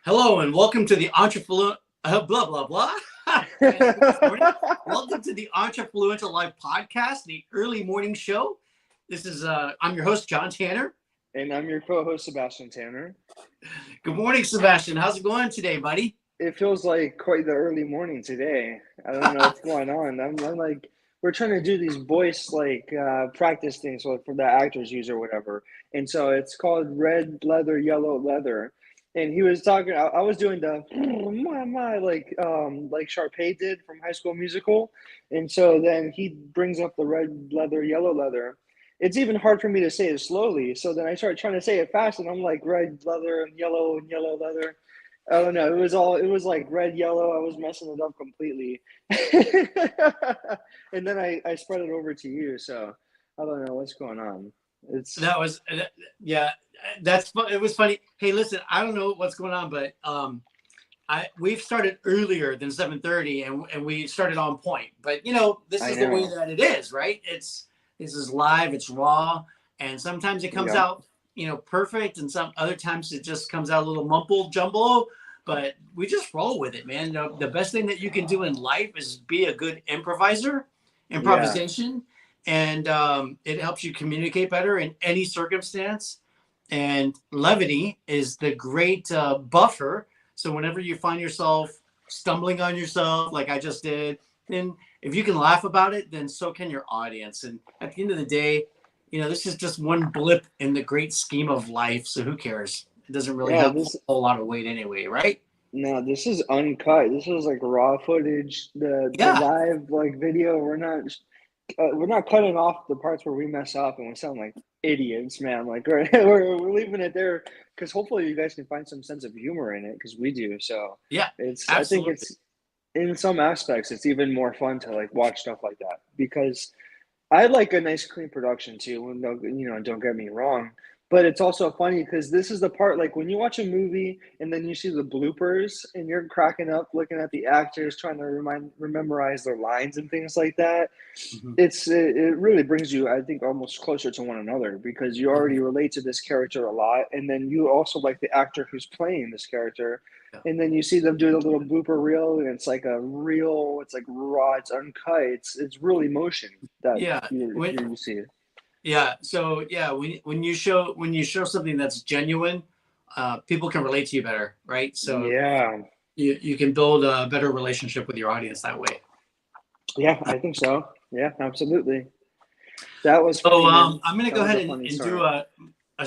Hello and welcome to the Entrefluent blah blah blah. This morning. Welcome to the Entrefluential Live podcast, the early morning show. This is I'm your host John Tanner, and I'm your co-host Sebastian Tanner. Good morning, Sebastian. How's it going today, buddy? It feels like quite the early morning today. I don't know what's going on. I'm like, we're trying to do these voice practice things for the actors use or whatever, and so it's called red leather, yellow leather. And he was talking. I was doing the like Sharpay did from High School Musical, and so then he brings up the red leather, yellow leather. It's even hard for me to say it slowly. So then I started trying to say it fast, and I'm like red leather and yellow leather. I don't know. It was like red, yellow. I was messing it up completely. And then I spread it over to you. So I don't know what's going on. Yeah, it was funny. Hey, listen, I don't know what's going on, but we've started earlier than 7:30 and we started on point. But this is the way that it is, right? This is live, it's raw, and sometimes it comes out perfect, and some other times it just comes out a little mumble jumble, but we just roll with it, man. The best thing that you can do in life is be a good improvisation, and it helps you communicate better in any circumstance, and levity is the great buffer. So whenever you find yourself stumbling on yourself like I just did, then if you can laugh about it, then so can your audience. And at the end of the day, this is just one blip in the great scheme of life. So who cares? It doesn't really have a whole lot of weight anyway, right? No, this is uncut. This is like raw footage. The live video. We're not cutting off the parts where we mess up and we sound like idiots, man. Like we're leaving it there because hopefully you guys can find some sense of humor in it, because we do. So absolutely. I think it's, in some aspects, it's even more fun to watch stuff like that, because I like a nice clean production too. Don't get me wrong, but it's also funny because this is the part, when you watch a movie and then you see the bloopers and you're cracking up looking at the actors trying to memorize their lines and things like that. Mm-hmm. It really brings you, I think, almost closer to one another, because you already relate to this character a lot, and then you also like the actor who's playing this character. And then you see them do the little blooper reel, and it's like it's like raw, it's uncut, it's really motion that you see it. Yeah. So when you show something that's genuine, people can relate to you better, right? So you can build a better relationship with your audience that way. Yeah, I think so. Yeah, absolutely. That was funny. So I'm going to go ahead and do a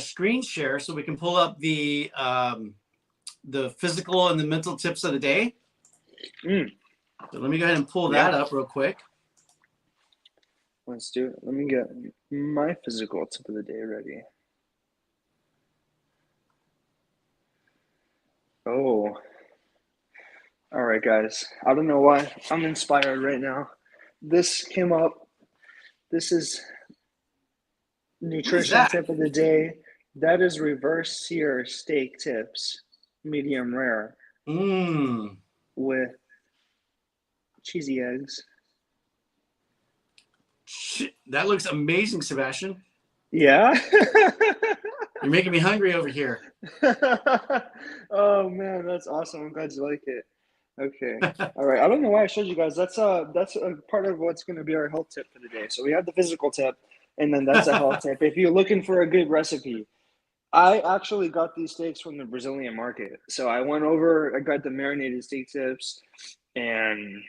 screen share so we can pull up the physical and the mental tips of the day. So let me go ahead and pull that up real quick. Let's do it. Let me get my physical tip of the day ready. Oh. All right, guys. I don't know why I'm inspired right now. This came up. This is nutrition tip of the day. That is reverse sear steak tips, medium rare, with cheesy eggs. That looks amazing, Sebastian. Yeah. You're making me hungry over here. Oh man, that's awesome. I'm glad you like it. Okay. All right. I don't know why I showed you guys. That's a part of what's going to be our health tip for the day. So we have the physical tip, and then that's a health tip. If you're looking for a good recipe, I actually got these steaks from the Brazilian market. So I went over, I got the marinated steak tips, and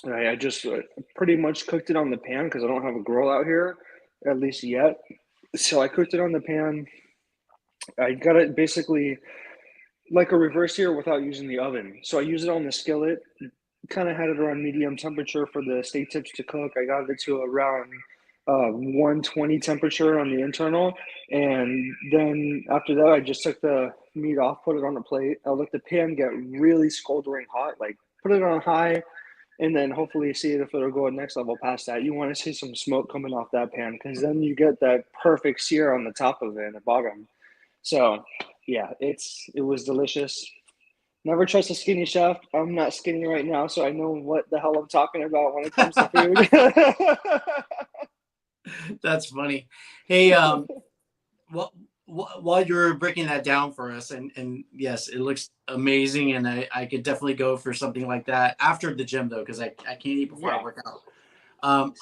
I just pretty much cooked it on the pan because I don't have a grill out here, at least yet. So I cooked it on the pan. I got it basically like a reverse sear without using the oven. So I use it on the skillet, kind of had it around medium temperature for the steak tips to cook. I got it to around 120 temperature on the internal. And then after that, I just took the meat off, put it on a plate. I let the pan get really smoldering hot, put it on high, and then hopefully see if it'll go next level past that. You want to see some smoke coming off that pan, because then you get that perfect sear on the top of it and the bottom. So yeah, it was delicious. Never trust a skinny chef. I'm not skinny right now, so I know what the hell I'm talking about when it comes to food. That's funny. Hey, while you're breaking that down for us, and yes, it looks amazing, and I could definitely go for something like that after the gym though, because I can't eat before I Yeah. work out.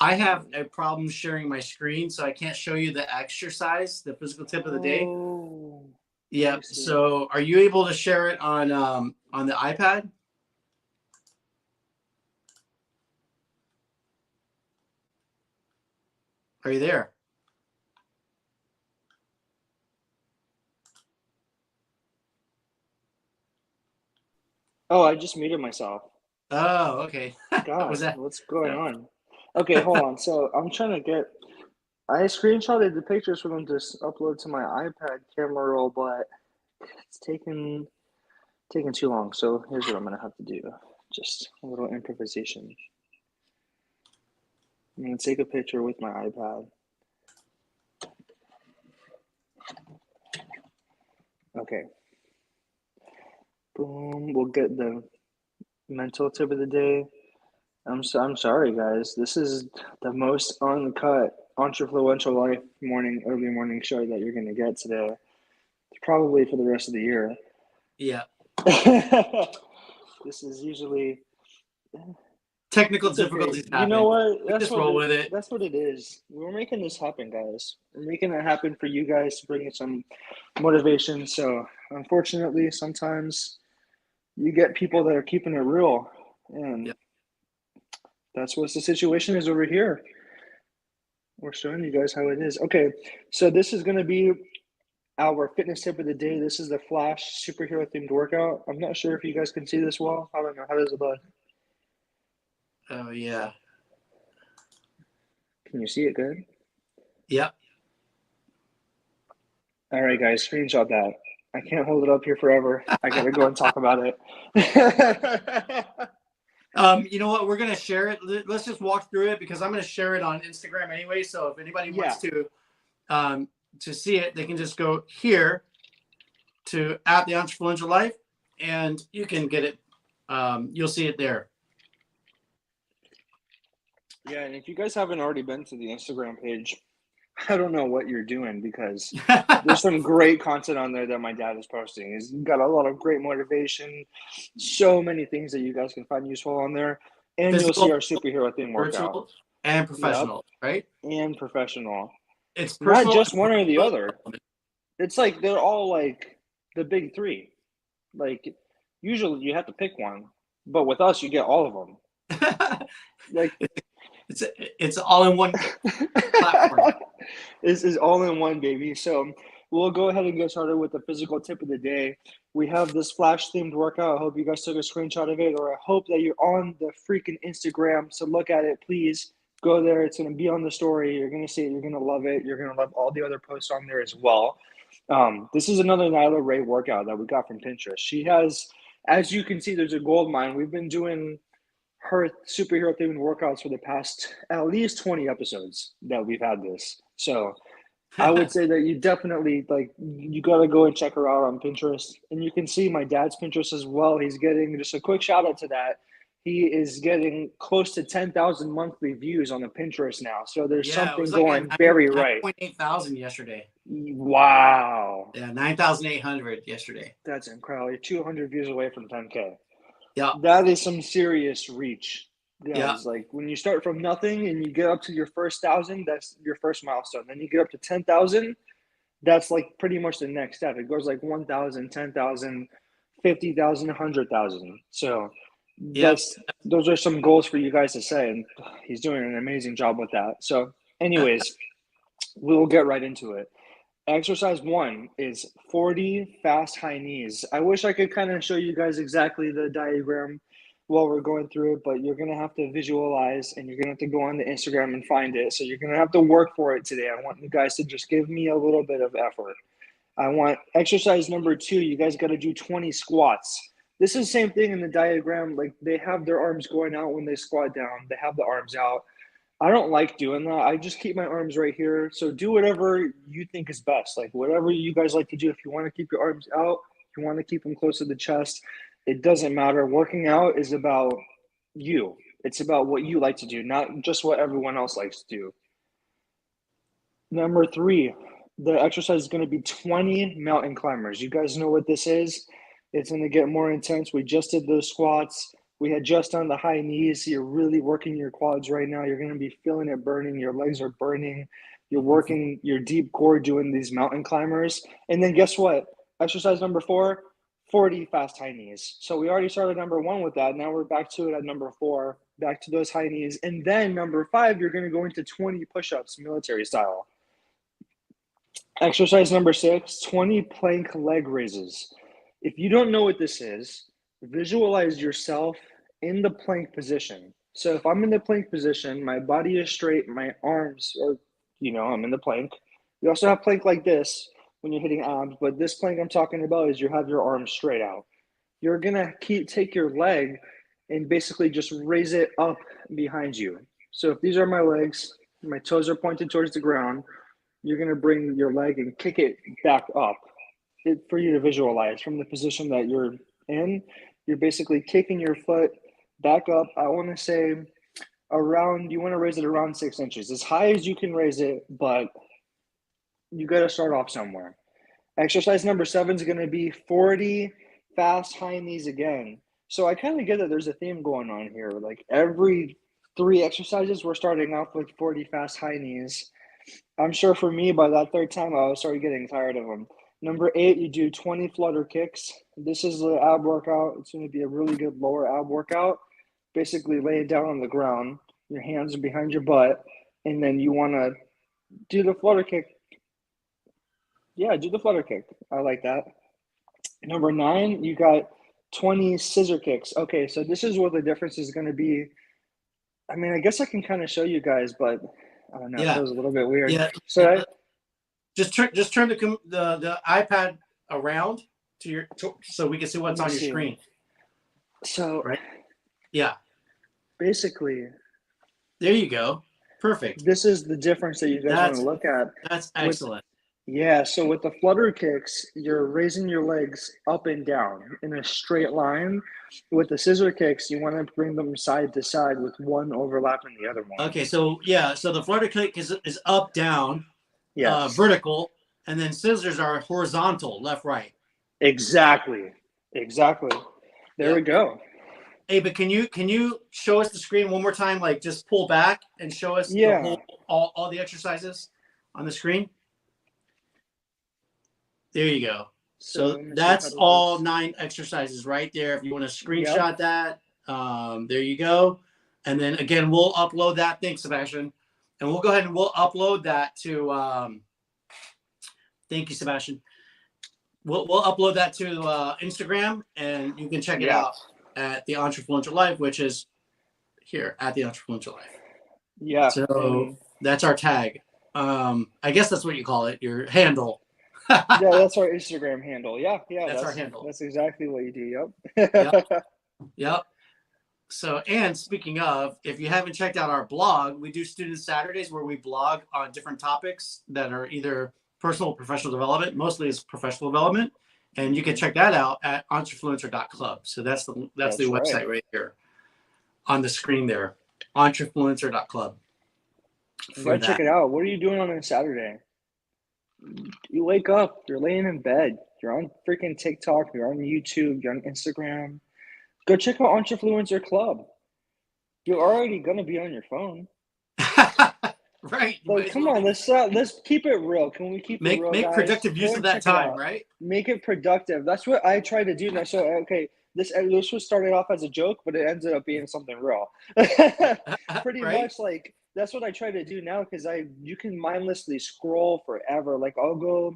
I have a problem sharing my screen, so I can't show you the exercise, the physical tip of the day. Oh, Yeah. I see. So, are you able to share it on the iPad? Are you there? Oh, I just muted myself. Oh, okay. Was God, that? what's going Yeah. on? Okay, hold on. So I'm trying to get. I screenshotted the pictures for them to upload to my iPad camera roll, but it's taking too long. So here's what I'm gonna have to do. Just a little improvisation. I'm gonna take a picture with my iPad. Okay. Boom. We'll get the mental tip of the day. I'm sorry, guys. This is the most uncut Entrefluential life early morning show that you're gonna get today. Probably for the rest of the year. Yeah. This is usually Technical it's okay. difficulties You know happen. what? We just roll with it. That's what it is. We're making this happen, guys. We're making it happen for you guys to bring in some motivation. So unfortunately, sometimes you get people that are keeping it real, and Yeah. that's what the situation is over here. We're showing you guys how it is. Okay, so this is going to be our fitness tip of the day. This is the Flash superhero themed workout. I'm not sure if you guys can see this well. I don't know. How does it look? Oh yeah. Can you see it good? Yep. All right, guys, screenshot that. I can't hold it up here forever. I gotta go and talk about it. You know what? We're gonna share it. Let's just walk through it because I'm gonna share it on Instagram anyway. So if anybody Yeah. wants to see it, they can just go here to at the Entrefluential Life, and you can get it. You'll see it there. Yeah, and if you guys haven't already been to the Instagram page, I don't know what you're doing because there's some great content on there that my dad is posting. He's got a lot of great motivation, so many things that you guys can find useful on there. And you'll see Physical, our superhero theme workout. virtual, and Yep, professional. Right? and professional. It's Not personal. just one or the other. It's like they're all like the big three. Like usually you have to pick one, but with us you get all of them. Like it's all in one platform. This is all in one, baby. So we'll go ahead and get started with the physical tip of the day. We have this Flash themed workout. I hope you guys took a screenshot of it, or I hope that you're on the freaking Instagram. So look at it, please. Go there. It's going to be on the story. You're going to see it. You're going to love it. You're going to love all the other posts on there as well. This is another Nyla Ray workout that we got from Pinterest. She has, as you can see, there's a gold mine. We've been doing her superhero themed workouts for the past at least 20 episodes that we've had this. So I would say that you definitely you got to go and check her out on Pinterest, and you can see my dad's Pinterest as well. He's getting just a quick shout out to that. He is getting close to 10,000 monthly views on the Pinterest now. So there's Yeah, it something was like going very right. 9.8 thousand yesterday. Wow. Yeah, 9,800 yesterday. That's incredible. You're 200 views away from 10K. Yeah. That is some serious reach. Guys, Yeah. like when you start from nothing and you get up to your first 1,000, that's your first milestone. Then you get up to 10,000, that's like pretty much the next step. It goes like 1,000, 10,000, 50,000, 100,000. So Yep. those are some goals for you guys to set, and he's doing an amazing job with that. So, anyways, we'll get right into it. Exercise 1 is 40 fast high knees. I wish I could kind of show you guys exactly the diagram while we're going through it, but you're going to have to visualize and you're going to have to go on the Instagram and find it. So you're going to have to work for it today. I want you guys to just give me a little bit of effort. I want exercise number 2. You guys got to do 20 squats. This is the same thing in the diagram. Like they have their arms going out when they squat down. They have the arms out. I don't like doing that. I just keep my arms right here. So do whatever you think is best. Like whatever you guys like to do. If you want to keep your arms out, if you want to keep them close to the chest, it doesn't matter. Working out is about you. It's about what you like to do, not just what everyone else likes to do. Number 3, the exercise is going to be 20 mountain climbers. You guys know what this is. It's going to get more intense. We just did those squats. We had just done the high knees. So you're really working your quads right now. You're going to be feeling it burning. Your legs are burning. You're working your deep core doing these mountain climbers. And then guess what? Exercise number 4, 40 fast high knees. So we already started number 1 with that. Now we're back to it at number 4, back to those high knees. And then number 5, you're going to go into 20 push-ups, military style. Exercise number 6, 20 plank leg raises. If you don't know what this is, visualize yourself in the plank position. So if I'm in the plank position, my body is straight, my arms are, I'm in the plank. You also have plank like this when you're hitting abs, but this plank I'm talking about is you have your arms straight out. You're gonna take your leg and basically just raise it up behind you. So if these are my legs, my toes are pointed towards the ground, you're gonna bring your leg and kick it back up. For you to visualize from the position that you're in, you're basically kicking your foot back up. I want to say you want to raise it around 6 inches, as high as you can raise it, but you got to start off somewhere. Exercise number 7 is going to be 40 fast high knees again. So I kind of get that there's a theme going on here. Like every 3 exercises, we're starting off with 40 fast high knees. I'm sure for me, by that 3rd time, I was started getting tired of them. Number 8, you do 20 flutter kicks. This is the ab workout. It's going to be a really good lower ab workout. Basically, lay it down on the ground. Your hands are behind your butt. And then you want to do the flutter kick. Yeah, do the flutter kick. I like that. Number 9, you got 20 scissor kicks. Okay, so this is what the difference is going to be. I mean, I guess I can kind of show you guys, but I don't know. It feels a little bit weird. Yeah. So just turn the iPad around so we can see what's on your screen. So right. Yeah. Basically, there you go. Perfect. This is the difference that you guys want to look at. That's excellent. So with the flutter kicks, you're raising your legs up and down in a straight line. With the scissor kicks, you want to bring them side to side with one overlapping the other one. Okay, so the flutter kick is up, down, vertical, and then scissors are horizontal, left, right. Exactly. There we go. Hey, but can you show us the screen one more time? Like just pull back and show us all the exercises on the screen. There you go. So that's all 9 exercises right there. If you want to screenshot that, there you go. And then again, we'll upload that. Thanks, Sebastian. And we'll go ahead and we'll upload that to. Thank you, Sebastian. We'll upload that to Instagram, and you can check it out at the Entrefluential Life, which is here at the Entrefluential Life. Yeah. So that's our tag. I guess that's what you call it, your handle. Yeah, that's our Instagram handle. Yeah, that's our handle. That's exactly what you do. Yep. So, and speaking of, if you haven't checked out our blog, we do Student Saturdays where we blog on different topics that are either personal or professional development. Mostly it's professional development. And you can check that out at entrefluencer.club. So that's the website right here on the screen there, entrefluencer.club. Check it out. What are you doing on a Saturday? You wake up, you're laying in bed, you're on freaking TikTok, you're on YouTube, you're on Instagram. Go check out Entrefluencer Club. You're already gonna be on your phone. Right. Like, come on, let's keep it real. Can we keep it real? Make productive use of that time, right? Make it productive. That's what I try to do now. So okay, this was started off as a joke, but it ended up being something real. Pretty much like that's what I try to do now because you can mindlessly scroll forever. Like I'll go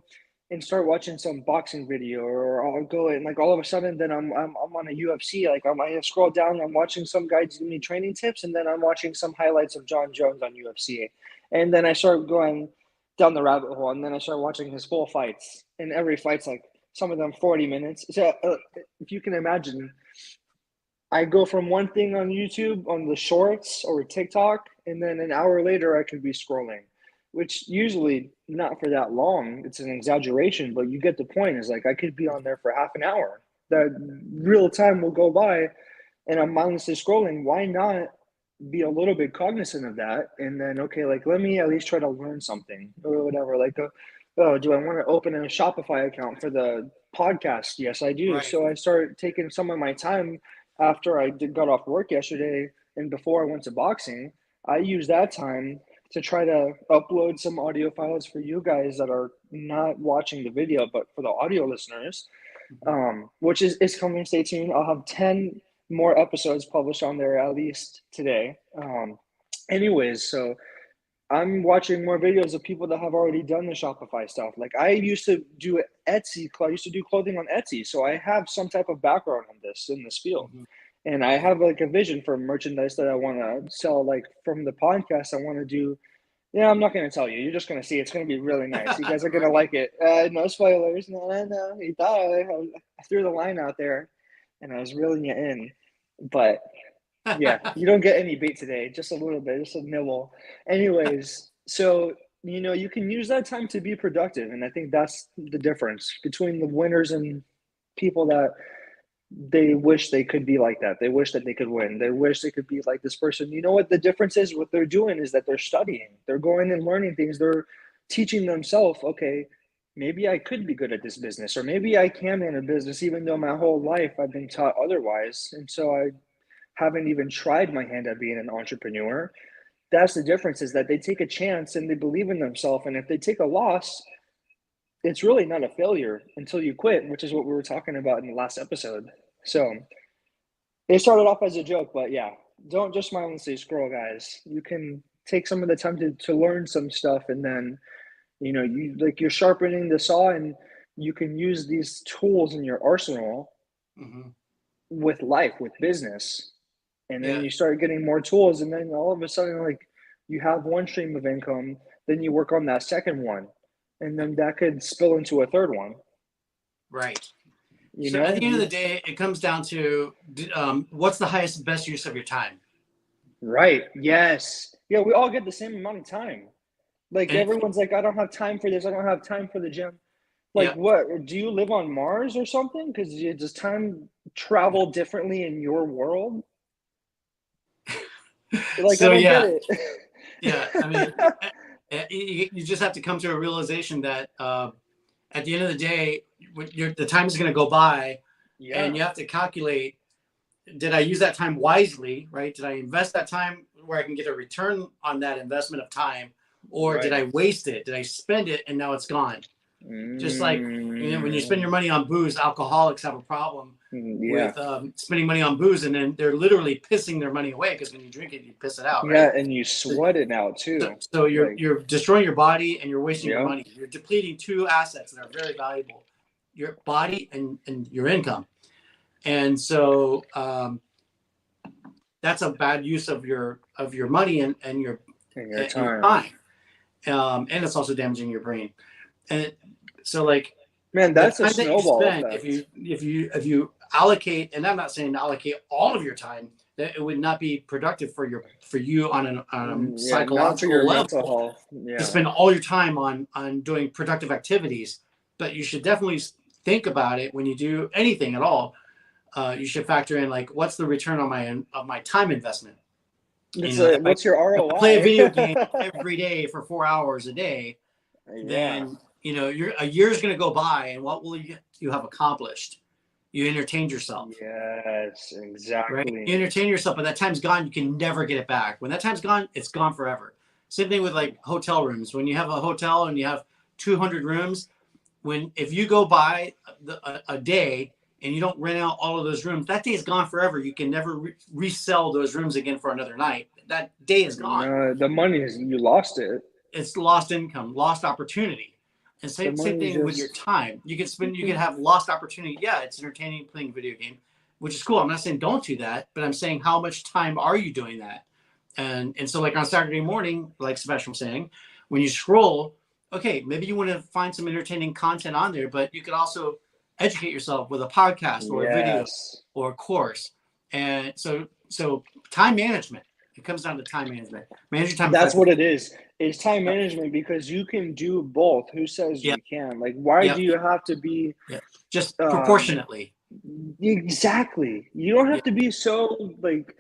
and start watching some boxing video, or I'll go and like all of a sudden then I'm on a UFC. Like I scroll down, I'm watching some guy give me training tips, and then I'm watching some highlights of John Jones on UFC, and then I start going down the rabbit hole, and then I start watching his full fights, and every fight's like some of them 40 minutes. So if you can imagine, I go from one thing on YouTube on the shorts or TikTok, and then an hour later I could be scrolling, which usually not for that long. It's an exaggeration, but you get the point. Is like I could be on there for half an hour. That real time will go by, and I'm mindlessly scrolling. Why not be a little bit cognizant of that? And then, okay, like let me at least try to learn something or whatever. Like oh, do I want to open a Shopify account for the podcast? Yes, I do. Right. So I started taking some of my time after got off work yesterday and before I went to boxing. I used that time to try to upload some audio files for you guys that are not watching the video, but for the audio listeners, Mhm. which is coming. Stay tuned. I'll have 10 more episodes published on there at least today. Anyways, so I'm watching more videos of people that have already done the Shopify stuff. Like I used to do Etsy. I used to do clothing on Etsy, so I have some type of background on this in this field, Mhm. and I Yeah. have like a vision for merchandise that I want to sell. Like from the podcast, I want to do. Yeah, I'm not going to tell you. You're just going to see. It's going to be really nice. You guys are going to Right. like it. No spoilers. No, no, no. You thought I threw the line out there, and I was reeling you in, but yeah, you don't get any bait today, just a little bit, just a nibble. Anyways, so you can use that time to be productive, and I think that's the difference between the winners and people that they wish they could be like that. They wish that they could win. They wish they could be like this person. You know what the difference is? What they're doing is that they're studying. They're going and learning things. They're teaching themselves, okay, maybe I could be good at this business, or maybe I can in a business, even though my whole life I've been taught otherwise. And so I haven't even tried my hand at being an entrepreneur. That's the difference, is that they take a chance and they believe in themselves. And if they take a loss, it's really not a failure until you quit, which is what we were talking about in the last episode. So it started off as a joke, but yeah, don't just mindlessly scroll, guys. You can take some of the time to learn some stuff, and then you're sharpening the saw, and you can use these tools in your arsenal Mhm. with life, with business. And then Yeah. you start getting more tools, and then all of a sudden, like, you have one stream of income, then you work on that second one, and then that could spill into a third one. Right. you So at know the end of the you, day, it comes down to what's the highest, best use of your time. right, yes, yeah, we all get the same amount of time. Like And everyone's like, I don't have time for this, I don't have time for the gym. Like, yeah, what, do you live on Mars or something? Because does time travel differently in your world? Like, I so don't get yeah, it. yeah. I mean, you just have to come to a realization that at the end of the day, the time is going to go by, and Yeah, you have to calculate: did I use that time wisely? Right? Did I invest that time where I can get a return on that investment of time, or did right. I waste it? Did I spend it and now it's gone? Just like when you spend your Mm, money on booze, alcoholics have a problem yeah. with spending money on booze, and then they're literally pissing their money away because when you drink it, you piss it out, Yeah, right? and you So, sweat it out too. so you're Like, you're destroying your body and you're wasting your yeah, money. You're depleting two assets that are very valuable: your body and your income. And so that's a bad use of your money in your and your time. time. And it's also damaging your brain. And so like Man, the that's a time that you snowball spend, if effect. you allocate, and I'm not saying to allocate all of your time, that it would not be productive for you on a Yeah, not for psychological your mental level health. to Yeah. spend all your time on doing productive activities. But you should definitely think about it when you do anything at all. You should factor in like what's the return on my time investment. It's If I what's your play a ROI? video game every day for 4 hours a day, Yeah. then a year's going to go by, and what will you have accomplished? You entertained yourself, Yes, right? You exactly. entertain yourself, but that time's gone. You can never get it back. When that time's gone, it's gone forever. Same thing with like hotel rooms. When you have a hotel and you have 200 rooms, if you go by a day and you don't rent out all of those rooms, that day is gone forever. You can never resell those rooms again for another night. That day is gone. No, the money is, you lost it. It's lost income, lost opportunity. And The same money thing with your just. time. You can have lost opportunity. Yeah, it's entertaining playing a video game, which is cool. I'm not saying don't do that, but I'm saying how much time are you doing that? And so like on Saturday morning, like Sebastian was saying, when you scroll, okay, maybe you want to find some entertaining content on there, but you could also educate yourself with a podcast or a video Yes. or a course. And so time management. It comes down to time management. Manage your time That's what effectively. it is. It's time Yep. management, because you can do both. Who says Yep. you can? Like, why do Yep. you have to be Yep. Just um proportionately. exactly. You don't Yeah. have to be so like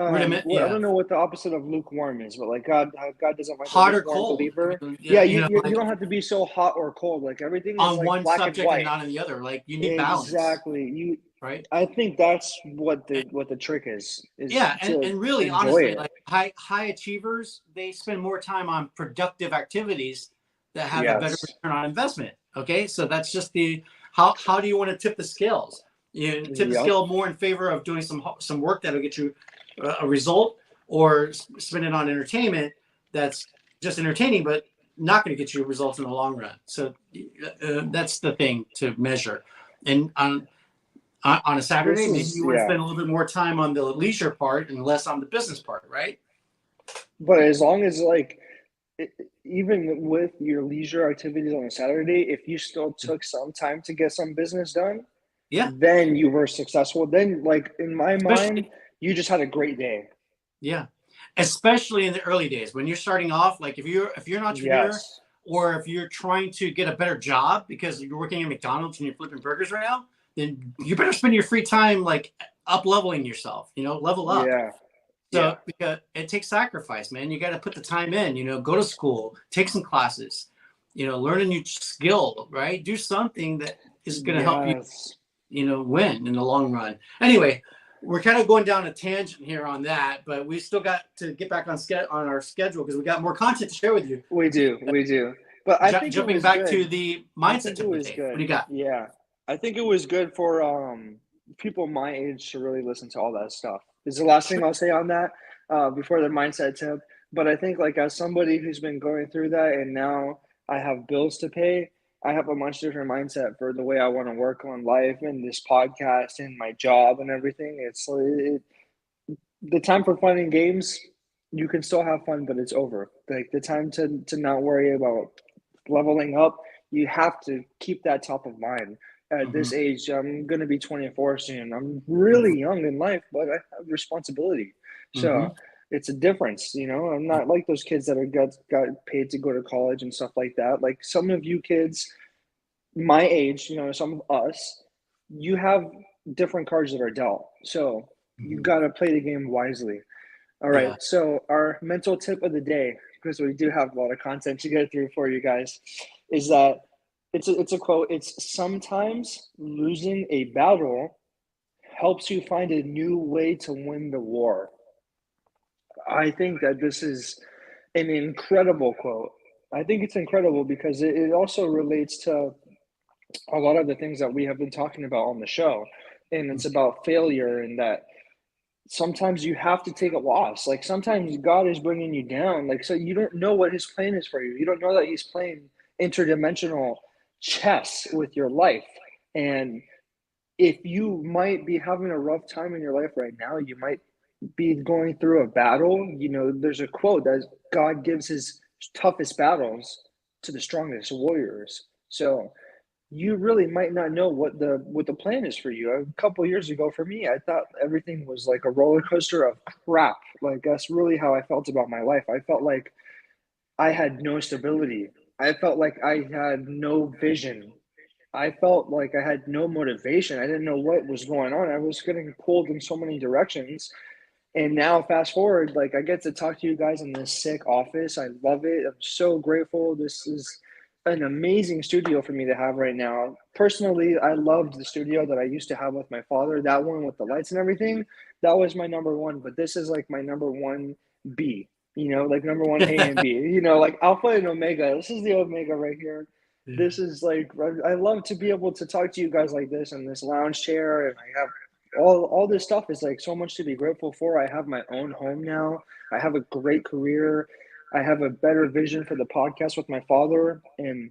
Rudiment, Well, I yeah. don't know what the opposite of lukewarm is, but like God doesn't like a Hot or lukewarm cold. I believer. mean, yeah, Yeah, you you know, you like don't have to be so hot or cold. Like everything is on like one black and subject and white. not on the other. Like you need balance, Exactly. right? I think that's what the trick is Yeah, to and really, enjoy honestly, it. like high achievers, they spend more time on productive activities that have a better Yes. return on investment. Okay, so that's just the how do you want to tip the scales? You tip the Yep. scale more in favor of doing some work that'll get you a result, or spend it on entertainment that's just entertaining, but not going to get you results in the long run. So that's the thing to measure. And on a This Saturday, maybe is you want to yeah. spend a little bit more time on the leisure part and less on the business part, right? But as long as like it, even with your leisure activities on a Saturday, if you still took some time to get some business done, Yeah, then you were successful. Then, like in my mind, especially you just had a great day. yeah, especially in the early days when you're starting off. Like if you're an entrepreneur, Yes. or if you're trying to get a better job because you're working at McDonald's and you're flipping burgers right now, then you better spend your free time like up leveling yourself. Level up. Yeah. Yeah. So because it takes sacrifice, man. You got to put the time in. Go to school, take some classes. Learn a new skill, right? Do something that is going to help you Yes. win in the long run. Anyway, we're kind of going down a tangent here on that, but we still got to get back on our schedule because we got more content to share with you. We do. We do. But I think it Jumping was back to good. the I mindset think it tip of the was day. What do good. you got? Yeah. I think it was good for people my age to really listen to all that stuff. Is the last thing Sure. I'll say on that before the mindset tip. But I think like as somebody who's been going through that and now I have bills to pay, I have a much different mindset for the way I want to work on life and this podcast and my job and everything. The time for fun and games, you can still have fun, but it's over. Like the time to not worry about leveling up, you have to keep that top of mind. At Mm-hmm. this age, I'm gonna be 24 soon. I'm really young in life, but I have responsibility. Mm-hmm. So it's a difference, I'm not like those kids that are got paid to go to college and stuff like that. Like some of you kids my age, some of us, you have different cards that are dealt. So you Mm-hmm. got to play the game wisely. All right. Yeah. So our mental tip of the day, because we do have a lot of content to get through for you guys, is that it's a quote. It's sometimes losing a battle helps you find a new way to win the war. I think that this is an incredible quote. I think it's incredible because it also relates to a lot of the things that we have been talking about on the show. And it's about failure and that sometimes you have to take a loss. Like sometimes God is bringing you down. Like, so you don't know what his plan is for you. You don't know that he's playing interdimensional chess with your life. And if you might be having a rough time in your life right now, you might be going through a battle. There's a quote that God gives his toughest battles to the strongest warriors. So you really might not know what the plan is for you. A couple of years ago, for me, I thought everything was like a roller coaster of crap. Like that's really how I felt about my life. I felt like I had no stability. I felt like I had no vision. I felt like I had no motivation. I didn't know what was going on. I was getting pulled in so many directions. And now, fast forward, like I get to talk to you guys in this sick office. I love it. I'm so grateful. This is an amazing studio for me to have right now. Personally, I loved the studio that I used to have with my father. That one with the lights and everything, that was my number one. But this is like my number one B. Like number one A and B. Like Alpha and Omega. This is the Omega right here. Yeah. This is like I love to be able to talk to you guys like this in this lounge chair, and I have all this stuff is like so much to be grateful for. I have my own home now. I have a great career. I have a better vision for the podcast with my father. And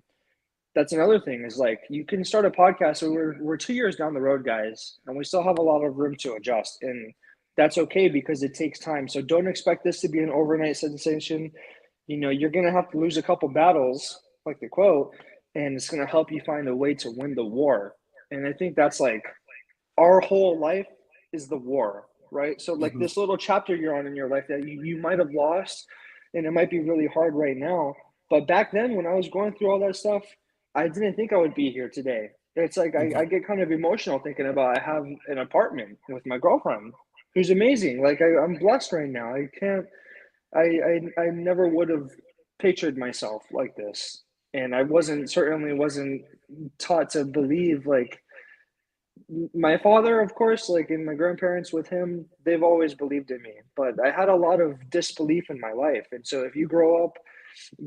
that's another thing is like you can start a podcast. So we're 2 years down the road, guys, and we still have a lot of room to adjust. And that's okay because it takes time. So don't expect this to be an overnight sensation. You're gonna have to lose a couple battles, like the quote, and it's gonna help you find a way to win the war. And I think that's like our whole life is the war, right? So like Mm-hmm. this little chapter you're on in your life that you might have lost and it might be really hard right now. But back then when I was going through all that stuff, I didn't think I would be here today. It's like Mm-hmm. I get kind of emotional thinking about I have an apartment with my girlfriend. who's amazing. Like I'm blessed right now. I can't. I never would have pictured myself like this, and I certainly wasn't taught to believe like my father, of course, like and my grandparents with him, they've always believed in me. But I had a lot of disbelief in my life, and so if you grow up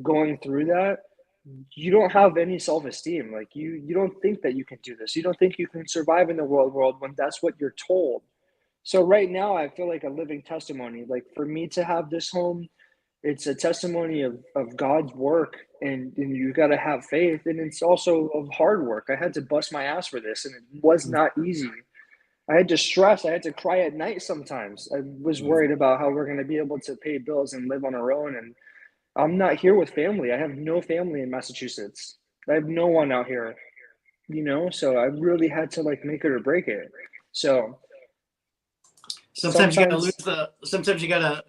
going through that, you don't have any self-esteem. Like you don't think that you can do this. You don't think you can survive in the world when that's what you're told. So right now I feel like a living testimony. Like for me to have this home, it's a testimony of God's work, and you got to have faith, and it's also of hard work. I had to bust my ass for this, and it was not easy. I had to stress. I had to cry at night sometimes. I was worried about how we're going to be able to pay bills and live on our own, and I'm not here with family. I have no family in Massachusetts. I have no one out here, so I really had to like make it or break it. So Sometimes you gotta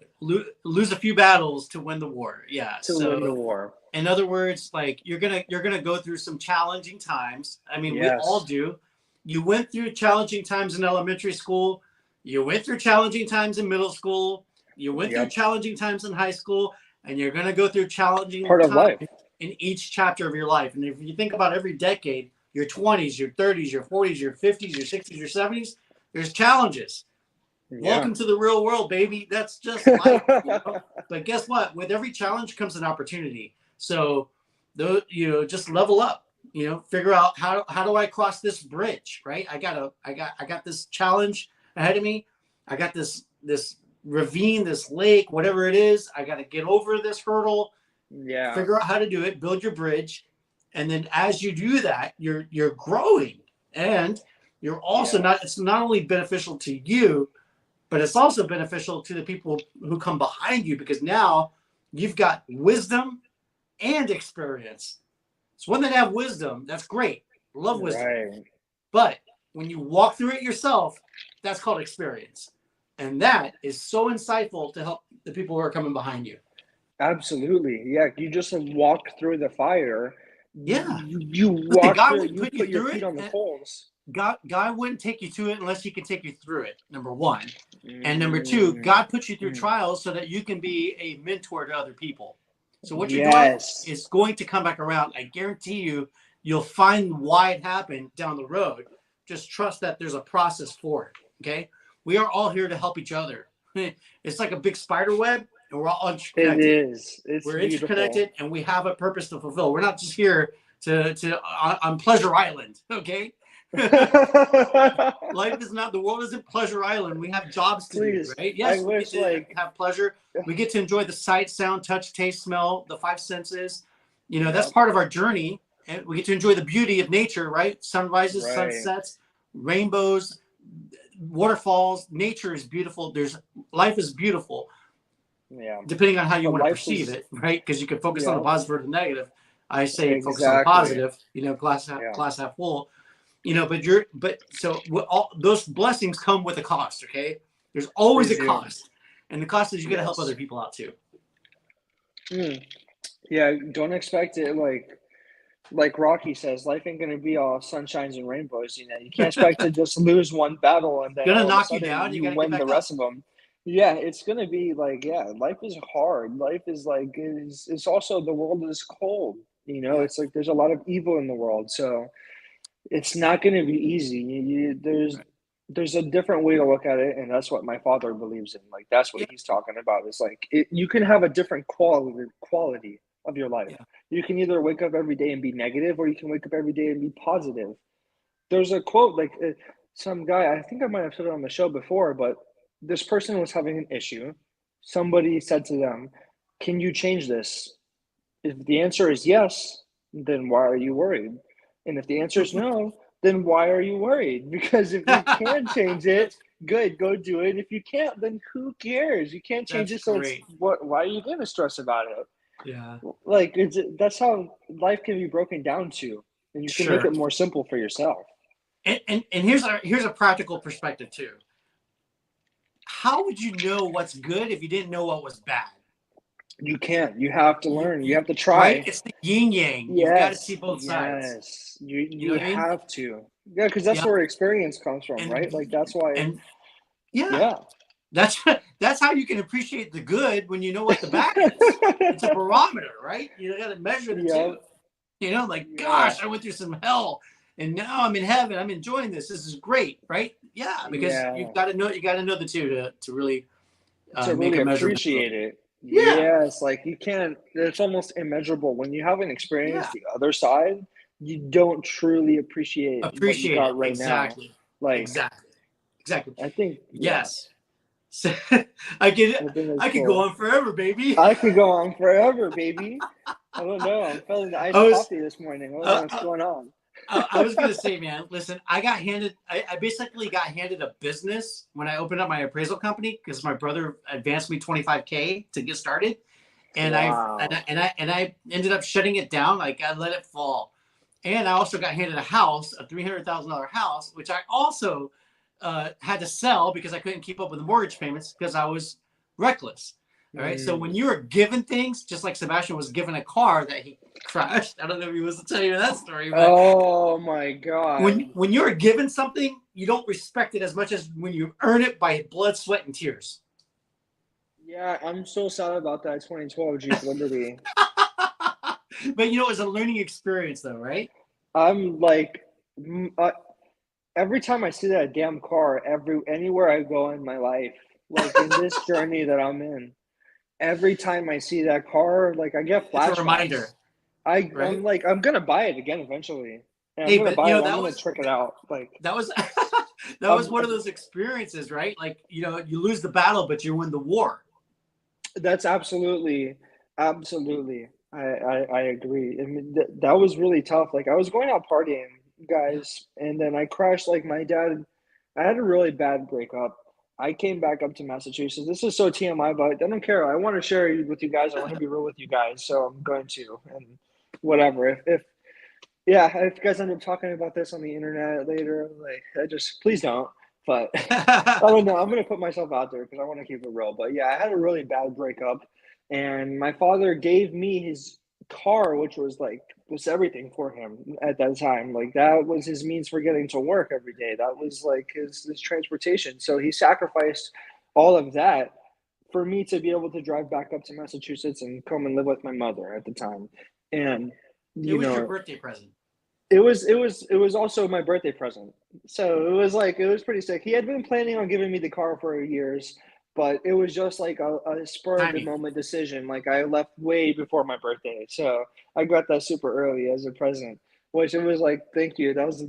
lose a few battles to win the war. Yeah. to win the war. In other words, like you're gonna go through some challenging times. I mean, we all Yes. do. You went through challenging times in elementary school. You went through challenging times in middle school. You went through Yep. challenging times in high school, and you're gonna go through challenging Part of times life. in each chapter of your life. And if you think about every decade, your 20s, your 30s, your 40s, your 50s, your 60s, your 70s, there's challenges. Yeah. Welcome to the real world, baby. That's just life. But guess what? With every challenge comes an opportunity. So, just level up. Figure out how do I cross this bridge, right? I got this challenge ahead of me. I got this ravine, this lake, whatever it is. I got to get over this hurdle. Yeah. Figure out how to do it. Build your bridge, and then as you do that, you're growing, and you're also not. It's not only beneficial to you, but it's also beneficial to the people who come behind you, because now you've got wisdom and experience. So when they have wisdom, that's great. Love wisdom. Right. But when you walk through it yourself, that's called experience. And that is so insightful to help the people who are coming behind you. Absolutely. Yeah. You just walk through the fire. Yeah. You Listen, walk God through it. wouldn't You put you put your through feet it. on the coals. God wouldn't take you to it unless he can take you through it, number one. And number two, God puts you through trials so that you can be a mentor to other people. So what you're doing is going to come back around. I guarantee you'll find why it happened down the road. Just trust that there's a process for it. Okay. We are all here to help each other. It's like a big spider web, and we're all It interconnected. is. It's We're beautiful. interconnected, and we have a purpose to fulfill. We're not just here on Pleasure Island. Okay. Life is not, the world isn't Pleasure Island. We have jobs to do, right? Yes, I we wish get to have pleasure. We get to enjoy the sight, sound, touch, taste, smell, the five senses. That's part of our journey. And we get to enjoy the beauty of nature, right? Sunrises, sunsets, rainbows, waterfalls. Nature is beautiful. Life is beautiful. Yeah. Depending on how you want to perceive it, right? Because you can focus on the positive or the negative. I say focus on the positive, glass half full. All those blessings come with a cost. Okay, there's always a cost, and the cost is you got to help other people out too. Yeah, don't expect it like Rocky says, life ain't gonna be all sunshines and rainbows. You can't expect to just lose one battle and then gonna all knock of a you down. sudden you win the rest of them. Yeah, it's gonna be like, life is hard. Life is like it's also, the world is cold. It's like there's a lot of evil in the world, so it's not going to be easy. There's a different way to look at it, and that's what my father believes in. Like that's what he's talking about. It's like you can have a different quality of your life. Yeah. You can either wake up every day and be negative, or you can wake up every day and be positive. There's a quote like some guy, I think I might have said it on the show before, but this person was having an issue. Somebody said to them, "Can you change this?" If the answer is yes, then why are you worried? And if the answer is no, then why are you worried? Because if you can change it, good, go do it. If you can't, then who cares? You can't change it, so why are you going to stress about it? Yeah. Like that's how life can be broken down to, and you can make it more simple for yourself. And here's a practical perspective too. How would you know what's good if you didn't know what was bad? You can't. You have to learn. You have to try. Right? It's the yin yang. You've got to see both sides. Yes. You have to. Yeah, because that's where experience comes from, right? Like that's why. And That's that's how you can appreciate the good when you know what the bad is. It's a barometer, right? You got to measure the two. Yep. Like, Yeah. gosh, I went through some hell, and now I'm in heaven. I'm enjoying this. This is great, right? Yeah, because you Yeah. got to know the two to really To make really a measurement. appreciate it. Yeah, Yes, like you can't, it's almost immeasurable. When you haven't experienced yeah, the other side, you don't truly appreciate what you appreciate it got right now. exactly, Like, exactly, exactly. I think, yeah, Yes, so, I I could think that's I could go cool. on forever, baby. I could go on forever, baby. I don't know. I'm feeling the I iced was. coffee this morning. I don't know Uh, what's uh, going on. I was gonna say, man, listen, I basically got handed a business when I opened up my appraisal company because my brother advanced me 25K to get started, and Wow. I ended up shutting it down. Like I let it fall, and I also got handed a house, a $300,000 house, which I also had to sell because I couldn't keep up with the mortgage payments because I was reckless. All right, so when Mm. you are given things, just like Sebastian was given a car that he crashed. I don't know if he was to tell you that story, but Oh my God. when you're given something, you don't respect it as much as when you earn it by blood, sweat, and tears. Yeah, I'm so sad about that 2012 Jeep Liberty. But it was a learning experience, though, right? I'm like, every time I see that damn car, anywhere I go in my life, like in this journey that I'm in, every time I see that car, like I get It's a reminder, flashbacks. I'm right? like, I'm gonna buy it again eventually, and I'm Hey, gonna but buy it. I'm gonna trick it out. Like, that was that was um, one of those experiences, right? Like you lose the battle, but you win the war. that's absolutely, absolutely. I agree. I mean, that was really tough. Like, I was going out partying, guys, and then I crashed. Like, my dad, I had a really bad breakup. I came back up to Massachusetts. This is so TMI, but I don't care. I want to share it with you guys. I want to be real with you guys, so I'm going to. And whatever. If yeah, if you guys end up talking about this on the internet later, like, I just please don't. But I don't know. I'm gonna put myself out there because I want to keep it real. But yeah, I had a really bad breakup, and my father gave me his car, which was everything for him at that time. Like that was his means for getting to work every day. That was like his transportation. So he sacrificed all of that for me to be able to drive back up to Massachusetts and come and live with my mother at the time. And It you was your know, birthday present. it was also my birthday present. So it was pretty sick. He had been planning on giving me the car for years, but it was just like a spur of the Timing. moment decision. Like I left way before my birthday, so I got that super early as a present. Which it was like, thank you. That was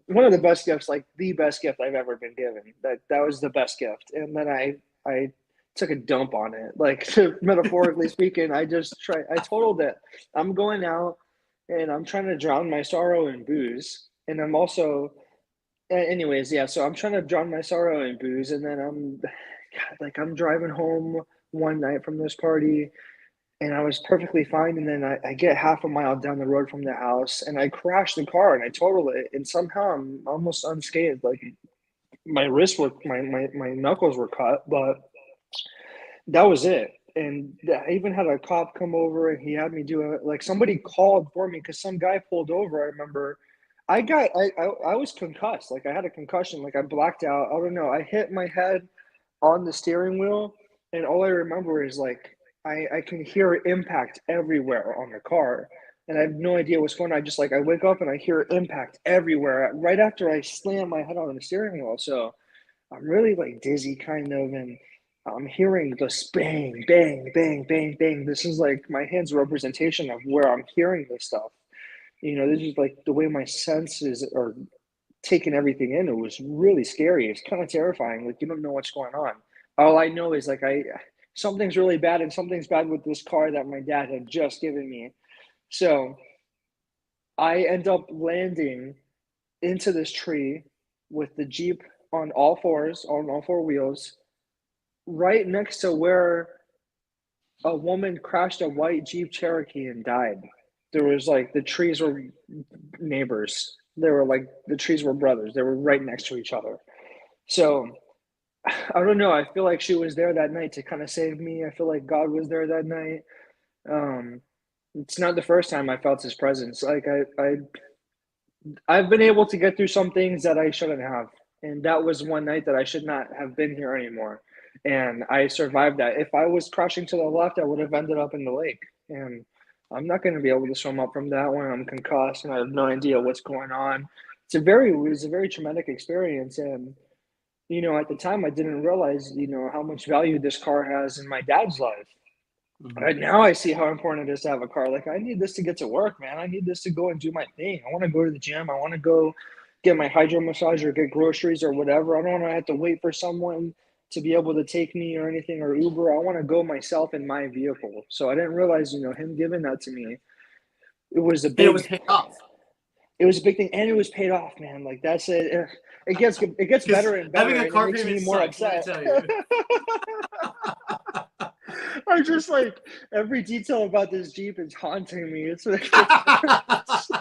one of the best gifts, like the best gift I've ever been given. That was the best gift. And then I took a dump on it. Like metaphorically speaking, I totaled it. I'm going out and I'm trying to drown my sorrow in booze. And I'm also, anyways, yeah. So I'm trying to drown my sorrow in booze, and then God, like I'm driving home one night from this party, and I was perfectly fine. And then I get half a mile down the road from the house, and I crash the car, and I total it, and somehow I'm almost unscathed. Like my knuckles were cut, but that was it. And I even had a cop come over and he had me do it. Like somebody called for me because some guy pulled over. I remember I was concussed. Like I had a concussion. Like I blacked out. I don't know. I hit my head on the steering wheel, and all I remember is like I can hear impact everywhere on the car. And I have no idea what's going on. I just like I wake up and I hear impact everywhere right after I slam my head on the steering wheel. So I'm really like dizzy kind of, and I'm hearing this bang, bang, bang, bang, bang. This is like my hand's representation of where I'm hearing this stuff. This is like the way my senses are taking everything in. It was really scary. It's kind of terrifying. Like you don't know what's going on. All I know is like something's really bad, and something's bad with this car that my dad had just given me. So I end up landing into this tree with the Jeep on all fours, on all four wheels, right next to where a woman crashed a white Jeep Cherokee and died. There was like the trees were neighbors. They were like the trees were brothers. They were right next to each other. So I don't know. I feel like she was there that night to kind of save me. I feel like God was there that night. Um, it's not the first time I felt His presence. Like I've been able to get through some things that I shouldn't have, and that was one night that I should not have been here anymore. and I survived that. If I was crashing to the left, I would have ended up in the lake, and I'm not going to be able to swim up from that when I'm concussed and I have no idea what's going on. It was a very traumatic experience, and at the time, I didn't realize, how much value this car has in my dad's life. Mhm. Right now, I see how important it is to have a car. Like, I need this to get to work, man. I need this to go and do my thing. I want to go to the gym. I want to go get my hydro massage or get groceries or whatever. I don't want to have to wait for someone to be able to take me or anything or Uber. I want to go myself in my vehicle. So I didn't realize, him giving that to me. It was a And it big, was paid off. it was a big thing, and it was paid off, man. Like that's it. It gets Because better and having better, a and it car makes me payment more sucks, let me upset. tell you. I just like every detail about this Jeep is haunting me. It's like it's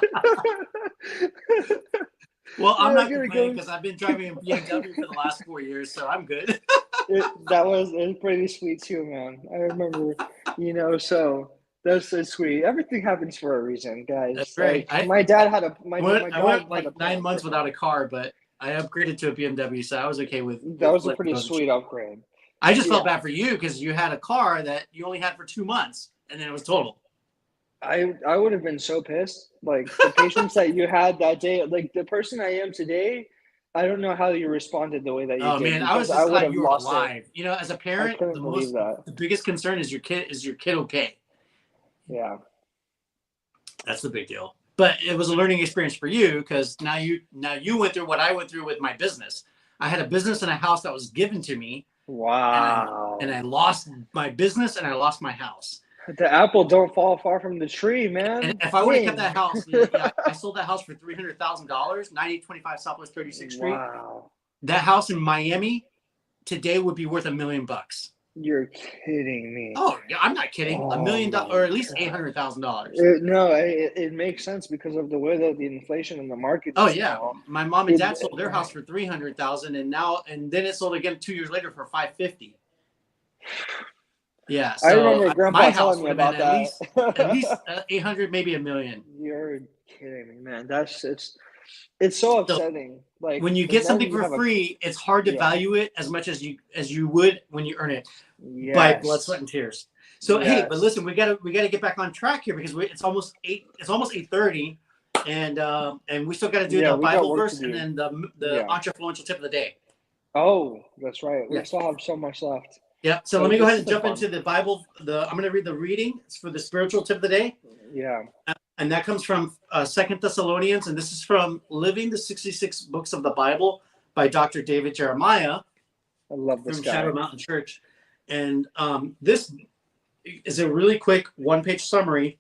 Well, I'm like not it complaining goes. because I've been driving a BMW for the last 4 years, so I'm good. It was pretty sweet too, man. I remember, so that's so sweet. Everything happens for a reason, That's guys. great. Like my I went dad had a like plan 9 months for him. without a car, but I upgraded to a BMW, so I was okay with That was a letting pretty go of the Jeep. sweet upgrade. I just felt Yeah, bad for you because you had a car that you only had for 2 months, and then it was total. I would have been so pissed. Like the patience that you had that day, like the person I am today, I don't know how you responded the way that you Oh did man, I was because I just would glad have you were lost it. alive. As a I parent, couldn't believe that. the biggest concern is your kid okay? Yeah. That's the big deal. But it was a learning experience for you because now you went through what I went through with my business. I had a business and a house that was given to me, and I Wow. lost my business and I lost my house. The apple don't fall far from the tree, And man. if I would have kept Dang. that house, yeah, I sold that house for $300,000, 9825 Southwest 36th Street. Wow. That house in Miami today would be worth $1 million. You're kidding me. Oh, yeah, I'm not kidding. $1 Oh million, my or at least God. $800,000. No, it makes sense because of the way that the inflation in the market Oh is yeah, now. my mom and It, dad sold their house for 300,000, and then it sold again 2 years later for 550. Yeah, I so remember my Grandpa house telling me would have been about at that. least 800, maybe $1 million. You're kidding me, man. It's so So upsetting. Like, when you and get then something you for have a free, it's hard to yeah, value it as much as you would when you earn it by blood, sweat, yes, and tears. So hey, but yes, listen, we gotta get back on track here because it's almost 8:30, and we still got to do yeah. the We got Bible work to verse and do. then the Yeah. entrefluential tip of the day. Oh, that's right. We Yeah. still have so much left. Yeah. So let But me go this ahead has and been jump fun. into the Bible. I'm going to read the reading. It's for the spiritual tip of the day. Yeah, And that comes from II Thessalonians. And this is from Living the 66 Books of the Bible by Dr. David Jeremiah I love this from guy. Shadow Mountain Church. And this is a really quick one-page summary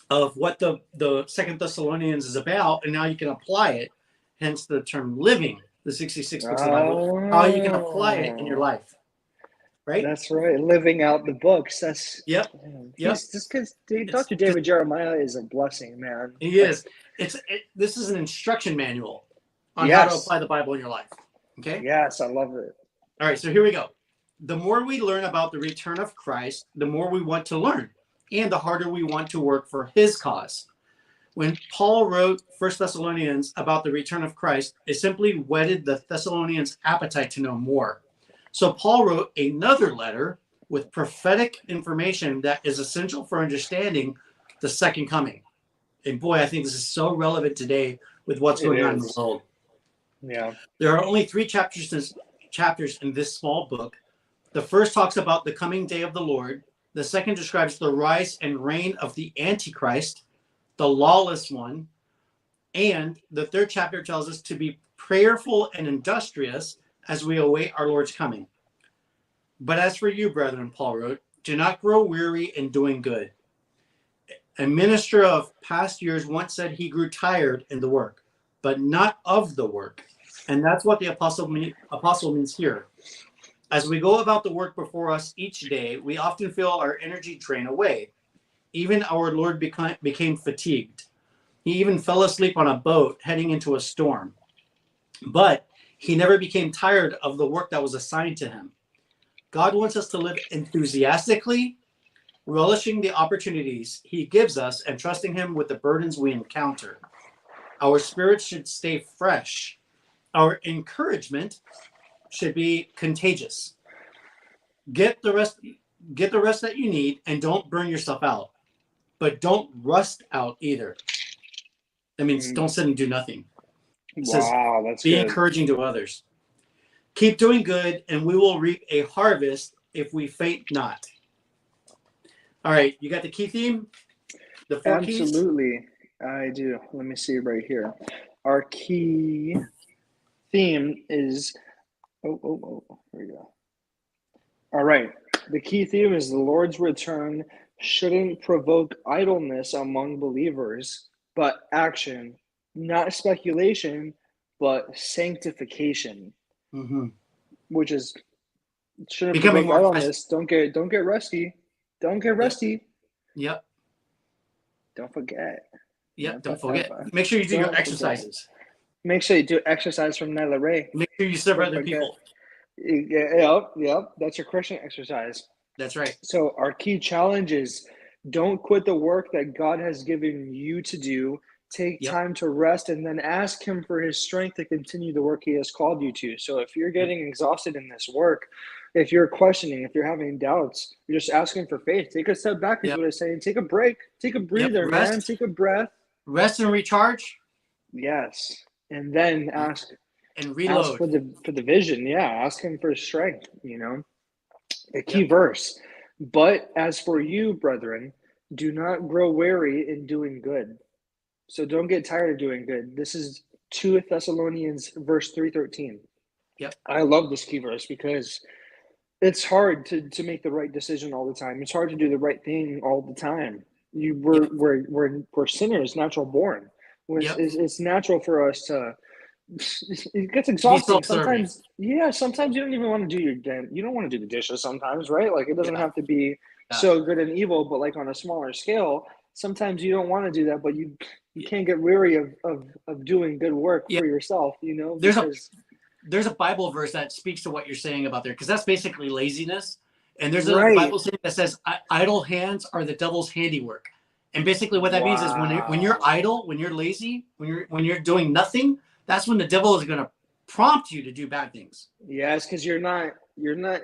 of what the II Thessalonians is about. And now you can apply it, hence the term living the 66 books of the Bible, how you can apply it in your Oh, life. Right? that's right. Living out the books. Yep. Yep. He's just because It's Dr. David Jeremiah is a blessing, man. He Like, is. This is an instruction manual on how to yes, apply the Bible in your life. Okay. yes, I love it. All right. So here we go. The more we learn about the return of Christ, the more we want to learn, and the harder we want to work for His cause. When Paul wrote 1 Thessalonians about the return of Christ, it simply whetted the Thessalonians' appetite to know more. So Paul wrote another letter with prophetic information that is essential for understanding the second coming. And boy, I think this is so relevant today with what's It going on in the is. world. Yeah. There are only 3 chapters in this small book. The first talks about the coming day of the Lord. The second describes the rise and reign of the Antichrist, the lawless one. And the third chapter tells us to be prayerful and industrious as we await our Lord's coming. But as for you, brethren, Paul wrote, do not grow weary in doing good. A minister of past years once said he grew tired in the work, but not of the work. And that's what the apostle means here. As we go about the work before us each day, we often feel our energy drain away. Even our Lord became fatigued. He even fell asleep on a boat heading into a storm. But he never became tired of the work that was assigned to him. God wants us to live enthusiastically, relishing the opportunities he gives us and trusting him with the burdens we encounter. Our spirits should stay fresh. Our encouragement should be contagious. Get the rest that you need, and don't burn yourself out. But don't rust out either. That means don't sit and do nothing. It says, Wow, that's be good. encouraging to others. Keep doing good, and we will reap a harvest if we faint not. All right, you got the key theme? The 4 keys? Absolutely, I do. Let me see right here. Our key theme is, here we go. All right, the key theme is the Lord's return shouldn't provoke idleness among believers, but action, not speculation, but sanctification, which is shouldn't becoming provoke more idleness. Don't get rusty. Don't get rusty. Yep. Don't forget. Yep. Don't forget. Make sure you do your exercises. Make sure you do exercise from Nyla Ray. Make sure you serve other people. Yep. That's your Christian exercise. That's right. So our key challenge is don't quit the work that God has given you to do. Take time to rest and then ask him for his strength to continue the work he has called you to. So if you're getting exhausted in this work, if you're questioning, if you're having doubts, you're just asking for faith. Take a step back is what I'm saying. Take a break. Take a breather, man. Take a breath. Rest and recharge. Yes. And then ask and reload. Ask for the vision. Yeah. Ask him for strength, The key verse. But as for you, brethren, do not grow weary in doing good. So don't get tired of doing good. This is II Thessalonians verse 3:13. Yep. I love this key verse because it's hard to make the right decision all the time. It's hard to do the right thing all the time. We're sinners, natural born. It's natural for us to. It gets exhausting sometimes. Yeah, sometimes you don't even want to do you don't want to do the dishes sometimes, right? Like it doesn't have to be so good and evil, but like on a smaller scale, sometimes you don't want to do that, but you can't get weary of doing good work for yourself, There's a Bible verse that speaks to what you're saying about there, because that's basically laziness. And there's a Bible saying that says idle hands are the devil's handiwork. And basically what that means is when you're idle, when you're lazy, when you're doing nothing, that's when the devil is going to prompt you to do bad things. Yes, because you're not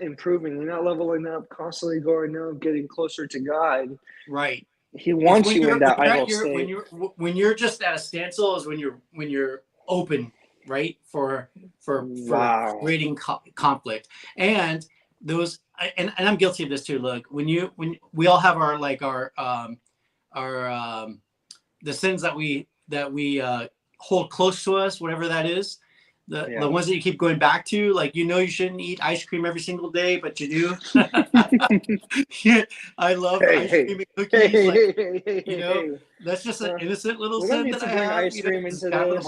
improving, you're not leveling up, constantly going up, getting closer to God. Right. He wants you in that idle state. When you're just at a standstill is when you're open, right, for creating conflict. And those and I'm guilty of this too. Look, when we all have our the sins that we hold close to us, whatever that is, the ones that you keep going back to, like you shouldn't eat ice cream every single day, but you do. I love ice cream and cookies. That's just an innocent little sin that I have. Ice cream into this.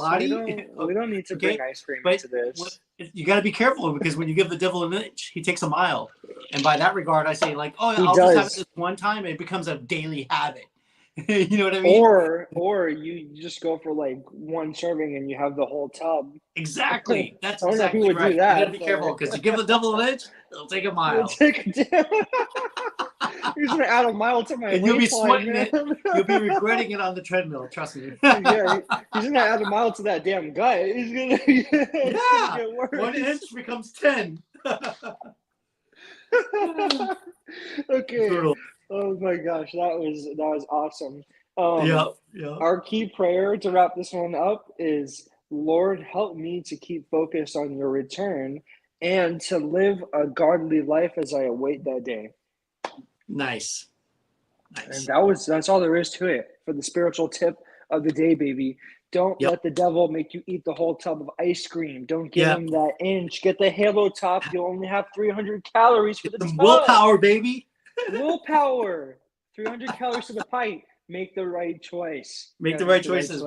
We don't need to bring ice cream into this. You got to be careful, because when you give the devil an inch, he takes a mile. And by that regard, I say I'll just have it this one time, and it becomes a daily habit. You know what I mean? Or you just go for one serving and you have the whole tub. Exactly. That's exactly right. You gotta be careful, because you give the devil an inch, it'll take a mile. He's gonna add a mile to my and you'll be sweating it. You'll be regretting it on the treadmill. Trust me. He's gonna add a mile to that damn gut. He's gonna get worse. 1 inch becomes 10. Okay. Brutal. Oh my gosh, that was awesome. Our key prayer to wrap this one up is, Lord, help me to keep focused on your return and to live a godly life as I await that day. Nice. And that's all there is to it for the spiritual tip of the day, baby. Don't let the devil make you eat the whole tub of ice cream. Don't give him that inch. Get the halo top. You'll only have 300 calories for the tub. Willpower, baby. Willpower. 300 calories to the pint. Make the right choice. Make the right choices.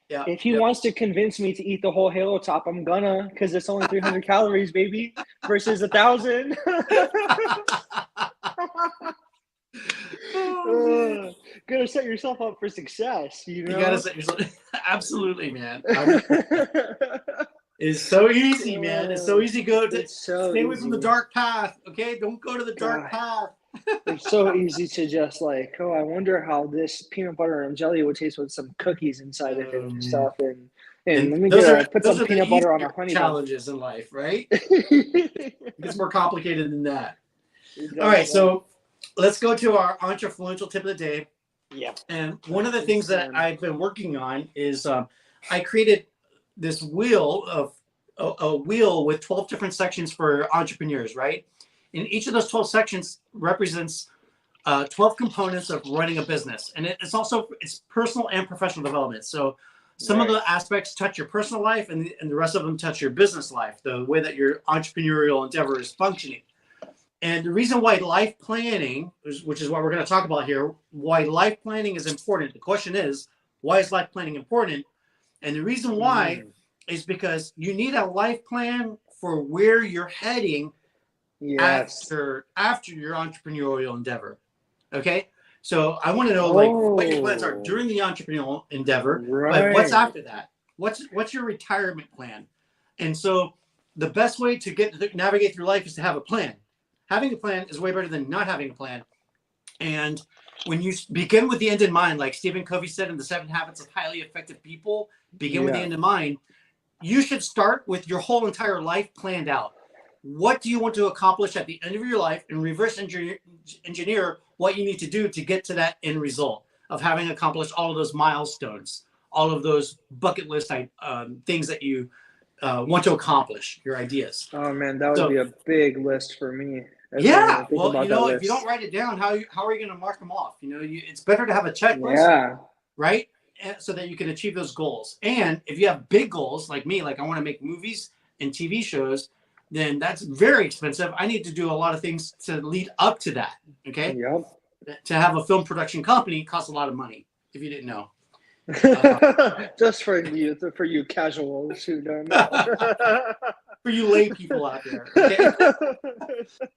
Yeah. If he wants to convince me to eat the whole halo top, I'm gonna, because it's only 300 calories, baby, versus 1,000. Gotta set yourself up for success. You gotta set yourself. Absolutely, man. It's so easy, man. It's so easy to stay away from the dark path. Okay, don't go to the dark path. It's so easy to just I wonder how this peanut butter and jelly would taste with some cookies inside of it and stuff. And let me put some peanut butter on a honey challenges in life, right? It's more complicated than that. All right, so let's go to our Entrefluential tip of the day. Yeah. And one of the things that I've been working on is I created this wheel of a wheel with 12 different sections for entrepreneurs, right? And each of those 12 sections represents 12 components of running a business. And it's personal and professional development. So some of the aspects touch your personal life and the rest of them touch your business life, the way that your entrepreneurial endeavor is functioning. And the reason why life planning, which is what we're going to talk about here, why life planning is important. The question is, why is life planning important? And the reason why is because you need a life plan for where you're heading after your entrepreneurial endeavor. Okay? So I want to know what your plans are during the entrepreneurial endeavor, but what's after that? What's your retirement plan? And so the best way to navigate through life is to have a plan. Having a plan is way better than not having a plan. And when you begin with the end in mind, like Stephen Covey said in the 7 Habits of Highly Effective People, begin with the end in mind, you should start with your whole entire life planned out. What do you want to accomplish at the end of your life, and reverse engineer what you need to do to get to that end result of having accomplished all of those milestones, all of those bucket list things that you want to accomplish, your ideas. Oh man, that would be a big list for me. Yeah, well, if you don't write it down, how are you going to mark them off? It's better to have a checklist, right? So that you can achieve those goals. And if you have big goals like me, like I want to make movies and TV shows, then that's very expensive. I need to do a lot of things to lead up to that. Okay. Yep. To have a film production company costs a lot of money, if you didn't know. Just for you casuals who don't know. For you lay people out there. Okay?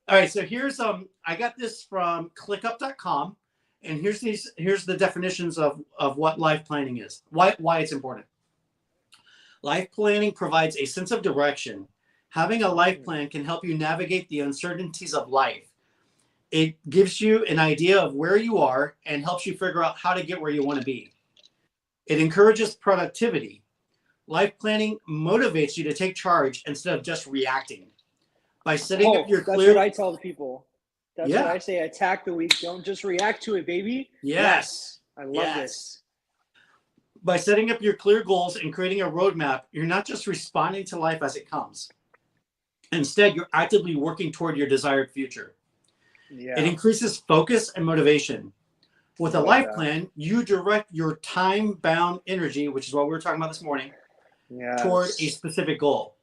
All right, so here's I got this from clickup.com, and here's the definitions of what life planning is. Why it's important. Life planning provides a sense of direction. Having a life plan can help you navigate the uncertainties of life. It gives you an idea of where you are and helps you figure out how to get where you want to be. It encourages productivity. Life planning motivates you to take charge instead of just reacting. By setting up your clear... That's what I tell people. That's what I say. Attack the week. Don't just react to it, baby. Yes. I love this. By setting up your clear goals and creating a roadmap, you're not just responding to life as it comes. Instead, you're actively working toward your desired future. Yeah. It increases focus and motivation. With a life plan, you direct your time-bound energy, which is what we were talking about this morning, toward a specific goal.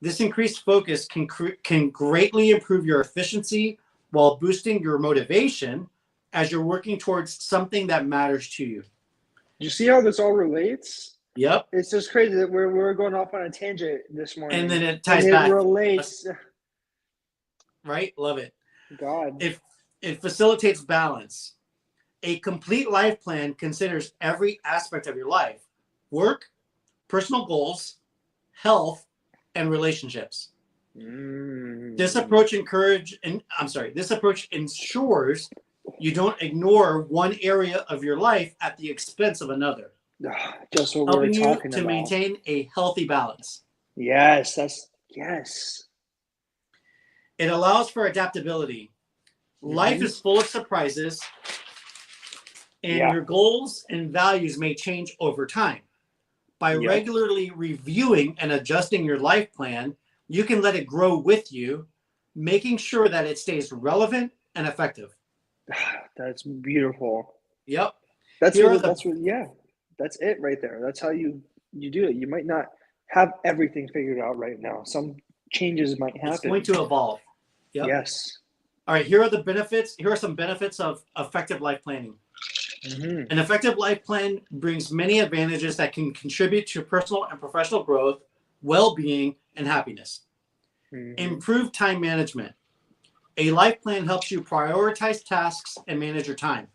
This increased focus can greatly improve your efficiency while boosting your motivation as you're working towards something that matters to you. You see how this all relates? Yep. It's just crazy that we're going off on a tangent this morning. And then it ties back. It relates. Right? Love it. God. It facilitates balance. A complete life plan considers every aspect of your life: work, personal goals, health, and relationships. This approach ensures you don't ignore one area of your life at the expense of another. Just what we were talking about. To maintain a healthy balance. Yes. It allows for adaptability. Life is full of surprises, and your goals and values may change over time. By regularly reviewing and adjusting your life plan, you can let it grow with you, making sure that it stays relevant and effective. That's beautiful. Yep. That's it right there. That's how you do it. You might not have everything figured out right now. Some changes might happen. It's going to evolve. Yep. Yes. All right, here are the benefits. Here are some benefits of effective life planning. An effective life plan brings many advantages that can contribute to personal and professional growth, well-being, and happiness. Improve time management. A life plan helps you prioritize tasks and manage your time.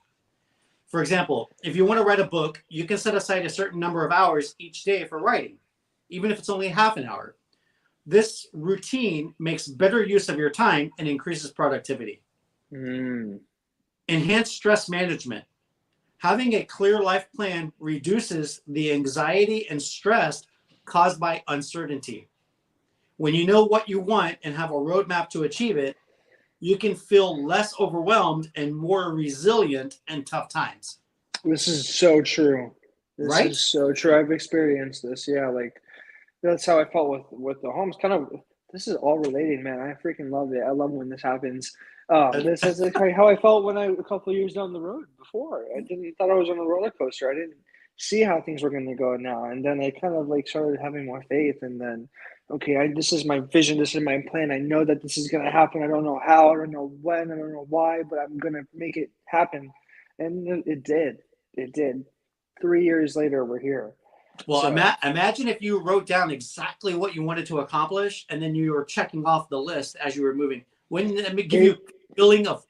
For example, if you want to write a book, you can set aside a certain number of hours each day for writing, even if it's only half an hour. This routine makes better use of your time and increases productivity. Enhance stress management. Having a clear life plan reduces the anxiety and stress caused by uncertainty. When you know what you want and have a roadmap to achieve it, you can feel less overwhelmed and more resilient in tough times. This is so true. This Right? is so true. I've experienced this. Yeah, like that's how I felt with the homes. Kind of, this is all related, man. I freaking love it. I love when this happens. This is like how I felt when a couple of years down the road before. I didn't thought I was on a roller coaster. I didn't see how things were going to go now, and then I kind of like started having more faith. And then, okay, this is my vision. This is my plan. I know that this is going to happen. I don't know how. I don't know when. I don't know why, but I'm going to make it happen. And it did. It did. 3 years later, we're here. Well, So, imagine if you wrote down exactly what you wanted to accomplish, and then you were checking off the list as you were moving. Wouldn't it give you a feeling of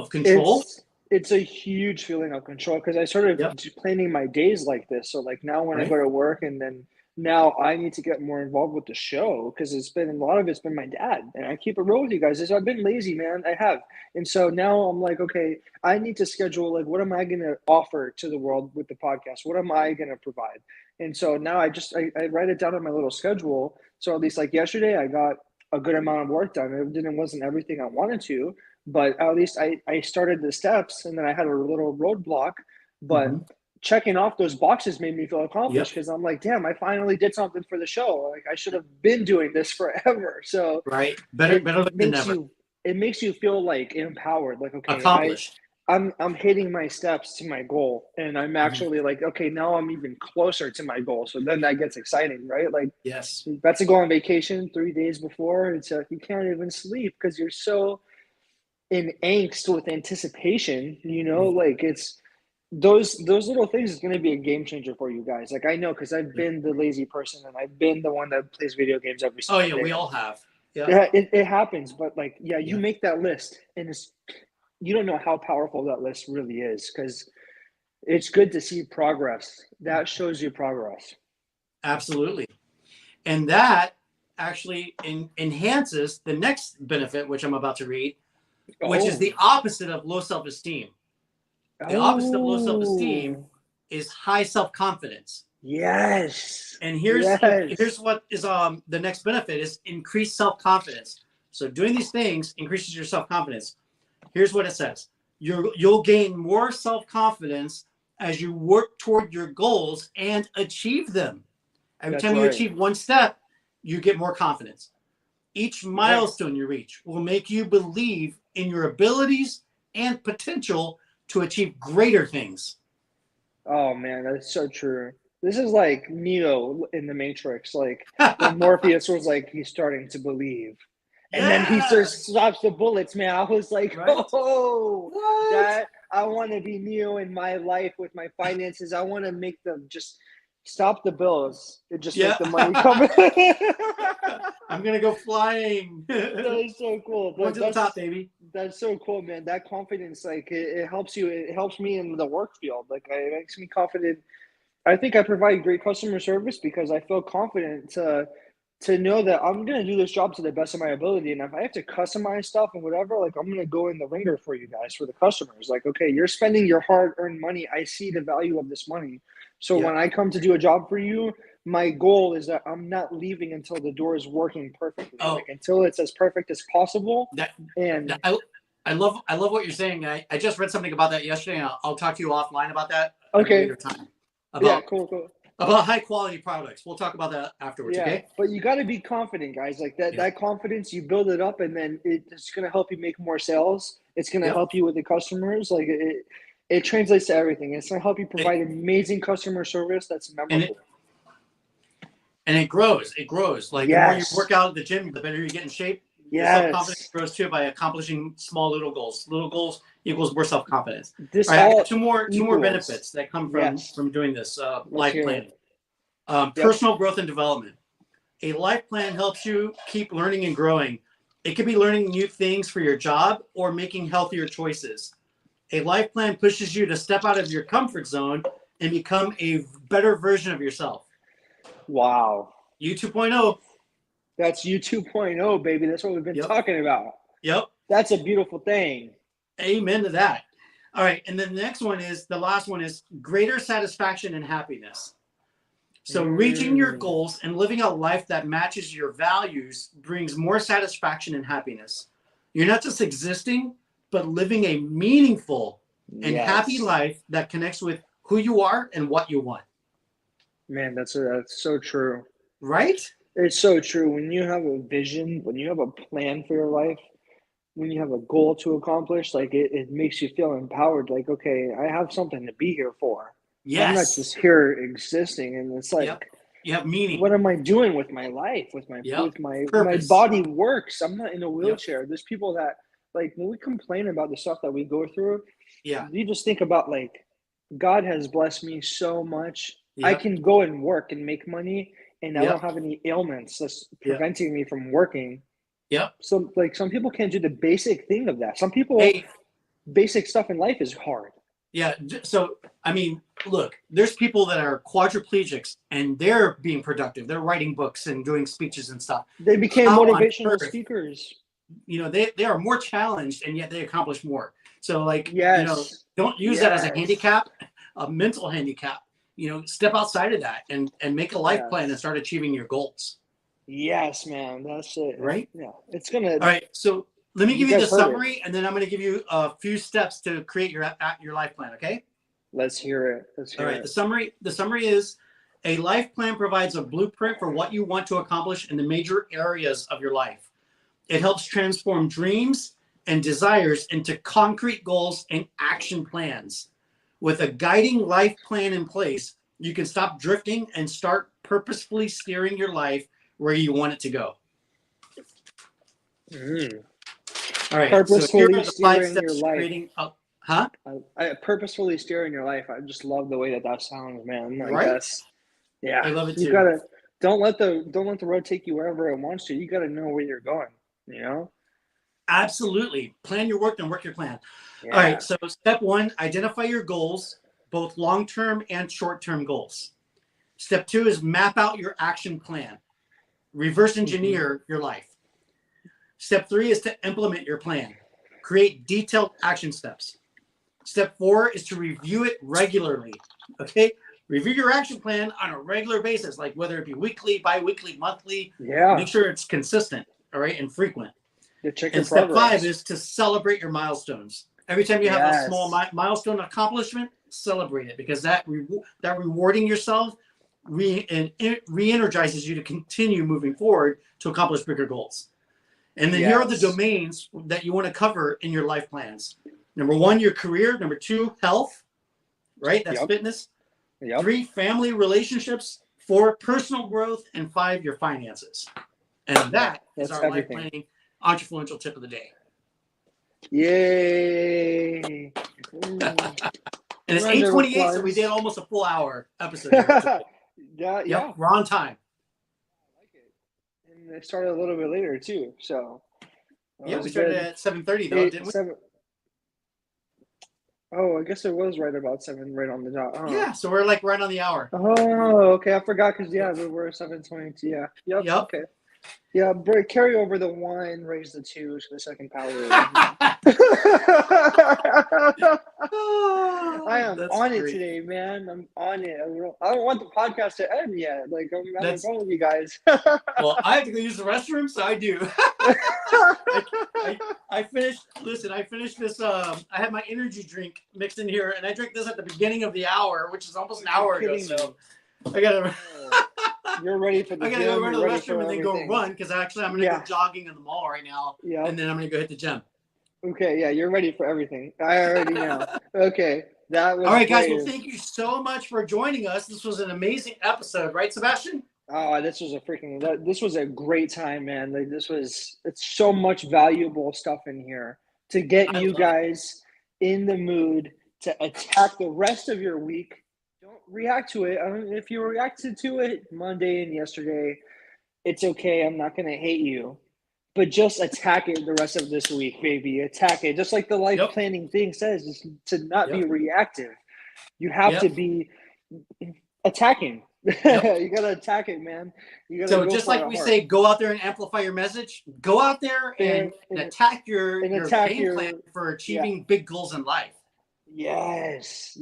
control? It's a huge feeling of control because I started planning my days like this. So like now when I go to work, and then now I need to get more involved with the show because a lot of it's been my dad. And I keep it real with you guys. I've been lazy, man. I have. And so now I'm like, okay, I need to schedule, like, what am I going to offer to the world with the podcast? What am I going to provide? And so now I write it down on my little schedule. So at least like yesterday, I got a good amount of work done. It wasn't everything I wanted to, but at least I started the steps, and then I had a little roadblock. But checking off those boxes made me feel accomplished because I'm like, damn, I finally did something for the show. Like I should have been doing this forever. So better than never. It makes you feel like empowered. Like, okay, accomplished. I'm hitting my steps to my goal, and I'm actually like, okay, now I'm even closer to my goal. So then that gets exciting, right? Like, yes, that's to go on vacation 3 days before. It's like you can't even sleep because you're so in angst with anticipation. Like it's those little things is going to be a game changer for you guys. Like I know because I've been the lazy person, and I've been the one that plays video games every single day. We all have. Yeah, it happens, but like, you make that list, and you don't know how powerful that list really is because it's good to see progress. That shows you progress. Absolutely. And that actually enhances the next benefit, which I'm about to read, which is the opposite of low self-esteem. The opposite of low self-esteem is high self-confidence. Yes. And here's what is the next benefit is increased self-confidence. So doing these things increases your self-confidence. Here's what it says. You'll gain more self-confidence as you work toward your goals and achieve them. Every time you achieve one step, you get more confidence. Each milestone you reach will make you believe in your abilities and potential to achieve greater things. Oh, man, that's so true. This is like Neo in the Matrix, like when Morpheus was like, he's starting to believe. And then he just stops the bullets, man. I was like, that I want to be Neo in my life with my finances. I want to make them just stop the bills and just make the money come in. I'm going to go flying. That is so cool. Going to the top, baby. That's so cool, man. That confidence, like it helps you. It helps me in the work field. Like it makes me confident. I think I provide great customer service because I feel confident to know that I'm going to do this job to the best of my ability. And if I have to customize stuff and whatever, like I'm going to go in the ringer for you guys, for the customers. Like, okay, you're spending your hard-earned money. I see the value of this money. So when I come to do a job for you, my goal is that I'm not leaving until the door is working perfectly. Like until it's as perfect as possible. I love what you're saying. I just read something about that yesterday, and I'll talk to you offline about that at a later time. Cool. About high quality products. We'll talk about that afterwards. Okay. But you got to be confident, guys. Like that confidence, you build it up, and then it's going to help you make more sales. It's going to help you with the customers. Like it translates to everything. It's going to help you provide amazing customer service that's memorable. And it grows. It grows. Like the more you work out at the gym, the better you get in shape. Your self-confidence grows too by accomplishing small little goals. Little goals equals more self-confidence. I have two more benefits that come from doing this life planning. Personal growth and development. A life plan helps you keep learning and growing. It could be learning new things for your job or making healthier choices. A life plan pushes you to step out of your comfort zone and become a better version of yourself. Wow. U 2.0. That's U 2.0, baby. That's what we've been talking about. Yep. That's a beautiful thing. Amen to that. All right. And then the last one is greater satisfaction and happiness. So reaching your goals and living a life that matches your values brings more satisfaction and happiness. You're not just existing, but living a meaningful and happy life that connects with who you are and what you want. Man, that's so true. Right? It's so true. When you have a vision, when you have a plan for your life, when you have a goal to accomplish, like it makes you feel empowered. Like, okay, I have something to be here for. I'm not Yes. just here existing. And it's like, Yep. You have meaning. what am I doing with my life? With my Purpose. body works. I'm not in a Yep. wheelchair. There's people that, like, when we complain about the stuff that we go through, Yeah. you just think about, like, God has blessed me so much. I Yep. can go and work and make money, and I Yep. don't have any ailments that's Yep. preventing me from working. Yep. So, like, some people can't do the basic thing of that. Some people, Hey, basic stuff in life is hard. yeah. So, I mean, look, there's people that are quadriplegics and they're being productive. They're writing books and doing speeches and stuff. They became How on motivational earth? speakers. You know, they are more challenged and yet they accomplish more. So, like, Yes. you know, don't use that as a handicap, a mental handicap. You know, step outside of that and make a life plan and start achieving your goals. Yes, man. That's it. Right? Yeah. It's gonna. All right. So let me give you the guys heard summary, and then I'm going to give you a few steps to create your life plan. Okay. Let's hear it. Let's hear All right. it. The summary is a life plan provides a blueprint for what you want to accomplish in the major areas of your life. It helps transform dreams and desires into concrete goals and action plans. With a guiding life plan in place, you can stop drifting and start purposefully steering your life where you want it to go. All right. Purposefully so here are the 5 steering steps your to life. creating I purposefully steering your life. I just love the way that sounds, man. I Right? guess. Yeah. I love it You too. gotta don't let the road take you wherever it wants to. You gotta know where you're going. You know. Absolutely. Plan your work and work your plan. Yeah. All right. So step 1, identify your goals, both long-term and short-term goals. Step 2 is map out your action plan. Reverse engineer your life. Step 3 is to implement your plan. Create detailed action steps. Step 4 is to review it regularly. Okay? Review your action plan on a regular basis, like whether it be weekly, bi-weekly, monthly. Yeah. Make sure it's consistent, all right, and frequent. Check And step 5 is to celebrate your milestones. Every time you have a small milestone accomplishment, celebrate it, because that rewarding yourself re-energizes you to continue moving forward to accomplish bigger goals. And then here are the domains that you want to cover in your life plans. Number 1, your career. Number 2, health, right? That's fitness. 3, family relationships. 4, personal growth. And 5, your finances. And that is our life planning Entrefluential tip of the day. Yay! And it's 8:28, so we did almost a full hour episode. Yeah. We're on time. I like it. And it started a little bit later too, so. Yeah, we started at 7:30 though, didn't we? 7. Oh, I guess it was right about 7, right on the dot. Oh. Yeah, so we're like right on the hour. Oh, okay. I forgot because we were 7:22. Yeah. Yep. Okay. Yeah, carry over the 1, raise the 2 to the second power. I am on it today, man. I'm on it. I don't want the podcast to end yet. Like, I'm having fun with you guys. Well, I have to go use the restroom, so I do. I finished this. I had my energy drink mixed in here, and I drank this at the beginning of the hour, which is almost an hour ago. So I gotta. You're ready for the I gotta go run to the restroom and then go run, because actually I'm gonna go jogging in the mall right now. Yeah. And then I'm gonna go hit the gym. Okay, yeah, you're ready for everything. I already know. Okay. That was all right, guys. great. Well, thank you so much for joining us. This was an amazing episode, right, Sebastian? Oh, this was a great time, man. Like, it's so much valuable stuff in here to get you guys in the mood to attack the rest of your week. Don't react to it. I mean, if you reacted to it Monday and yesterday, it's okay. I'm not going to hate you. But just attack it the rest of this week, baby. Attack it. Just like the life planning thing says, is to not be reactive. You have to be attacking. You got to attack it, man. You gotta so just like we say, go out there and amplify your message. Go out there and attack your game plan for achieving big goals in life. Yes,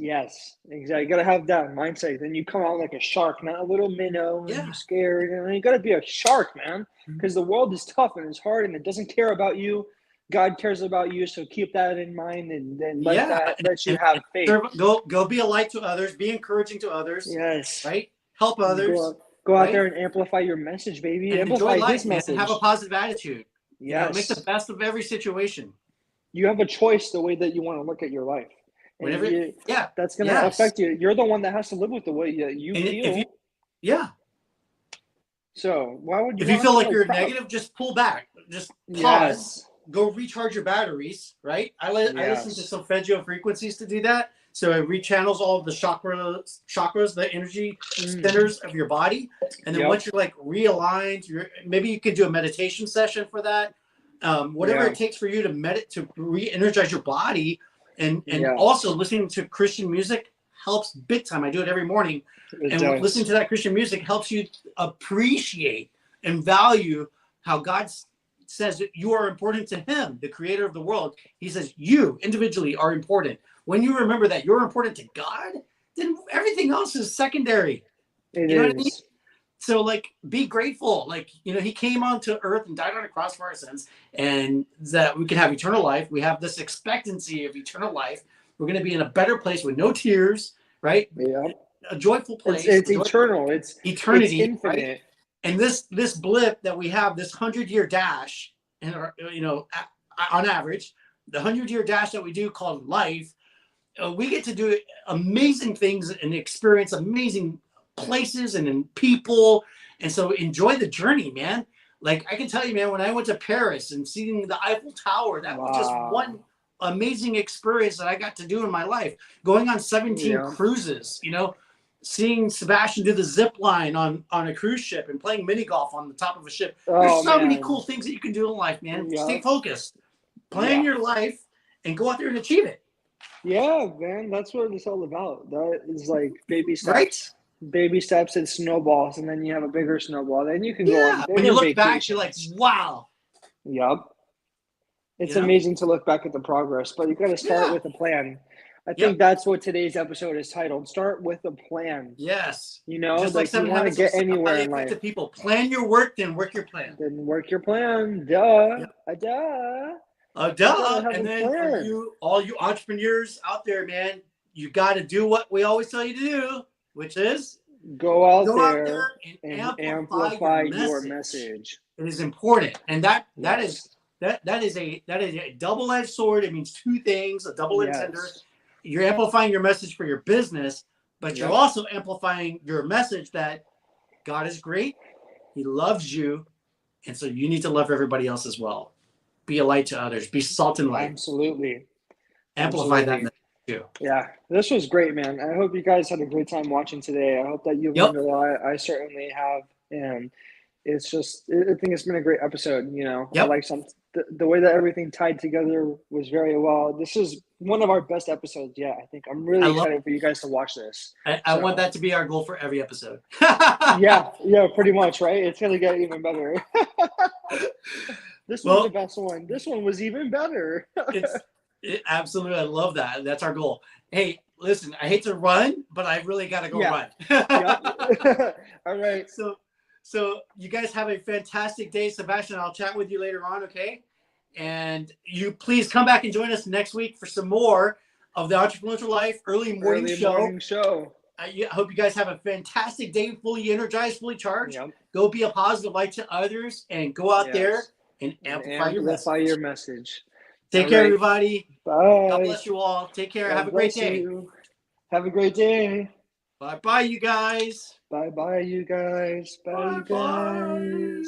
exactly. You gotta have that mindset. Then you come out like a shark, not a little minnow, and you're scared. And you gotta be a shark, man, because the world is tough and it's hard and it doesn't care about you. God cares about you, so keep that in mind, and then Yeah. let you have faith. Go be a light to others, be encouraging to others, Yes. right? Help Go others, go out right? there and amplify your message, baby. And enjoy Amplify life, his man, and have a message. positive attitude. Make the Yes. best of every situation. You have a choice the way that you want to look at your life. Whenever, And yeah, that's going to yes. affect you. You're the one that has to live with the way you And feel. yeah, So why would you if you want to feel like feel you're crap? negative, just pull back, just pause, Yes. go recharge your batteries, right? I listen to solfeggio frequencies to do that. So it rechannels all of the chakras, the energy centers of your body. And then once you're like realigned, maybe you could do a meditation session for that. Whatever it takes for you to re-energize your body. And also listening to Christian music helps big time. I do it every morning. Listening to that Christian music helps you appreciate and value how God says that you are important to him, the creator of the world. He says you individually are important. When you remember that you're important to God, then everything else is secondary. You know what I mean? So like, be grateful. Like, he came onto earth and died on a cross for our sins, and that we can have eternal life. We have this expectancy of eternal life. We're going to be in a better place with no tears, right? Yeah. A joyful place. It's eternal. It's eternity. It's infinite. Right? And this blip that we have, this 100-year dash, and on average, the 100-year dash that we do called life, we get to do amazing things and experience amazing places and in people. And so enjoy the journey, man. Like I can tell you, man, when I went to Paris and seeing the Eiffel Tower, that was just one amazing experience that I got to do in my life. Going on 17 cruises, seeing Sebastian do the zip line on a cruise ship and playing mini golf on the top of a ship. There's so many cool things that you can do in life, man. Stay focused, plan your life, and go out there and achieve it. Yeah, man, that's what it's all about. That is like baby steps. Right? Baby steps and snowballs, and then you have a bigger snowball. Then you can go on bigger when you look vacations. back, you're like, wow. Yep. It's amazing to look back at the progress, but you got to start with a plan. I think that's what today's episode is titled. Start with a plan. Yes. Just like you want to get anywhere in life. People plan your work, then work your plan. Then work your plan. Duh. Duh. And then for all you entrepreneurs out there, man, you got to do what we always tell you to do, which is go out there and amplify your message. It is important, and that is a double-edged sword. It means two things: a double intender. You're amplifying your message for your business, but you're also amplifying your message that God is great, He loves you, and so you need to love everybody else as well. Be a light to others. Be salt and light. Absolutely. Amplify that message too. Yeah, this was great, man. I hope you guys had a great time watching today. I hope that you learned a lot. I certainly have, and it's just, I think it's been a great episode. I like the way that everything tied together was very well. This is one of our best episodes yet. I think I'm really excited for you guys to watch this. I want that to be our goal for every episode. yeah, pretty much, right? It's gonna get even better. This was the best one. This one was even better. Absolutely. I love that. That's our goal. Hey, listen, I hate to run, but I really got to go run. All right. So you guys have a fantastic day. Sebastian, I'll chat with you later on, okay? And you please come back and join us next week for some more of the Entrefluential Life early morning show. I hope you guys have a fantastic day, fully energized, fully charged. Go be a positive light to others and go out there and amplify your message. Take care, everybody. Bye. God bless you all. Take care. Have a great day. Have a great day. Bye-bye, you guys. Bye-bye, you guys. Bye, you guys.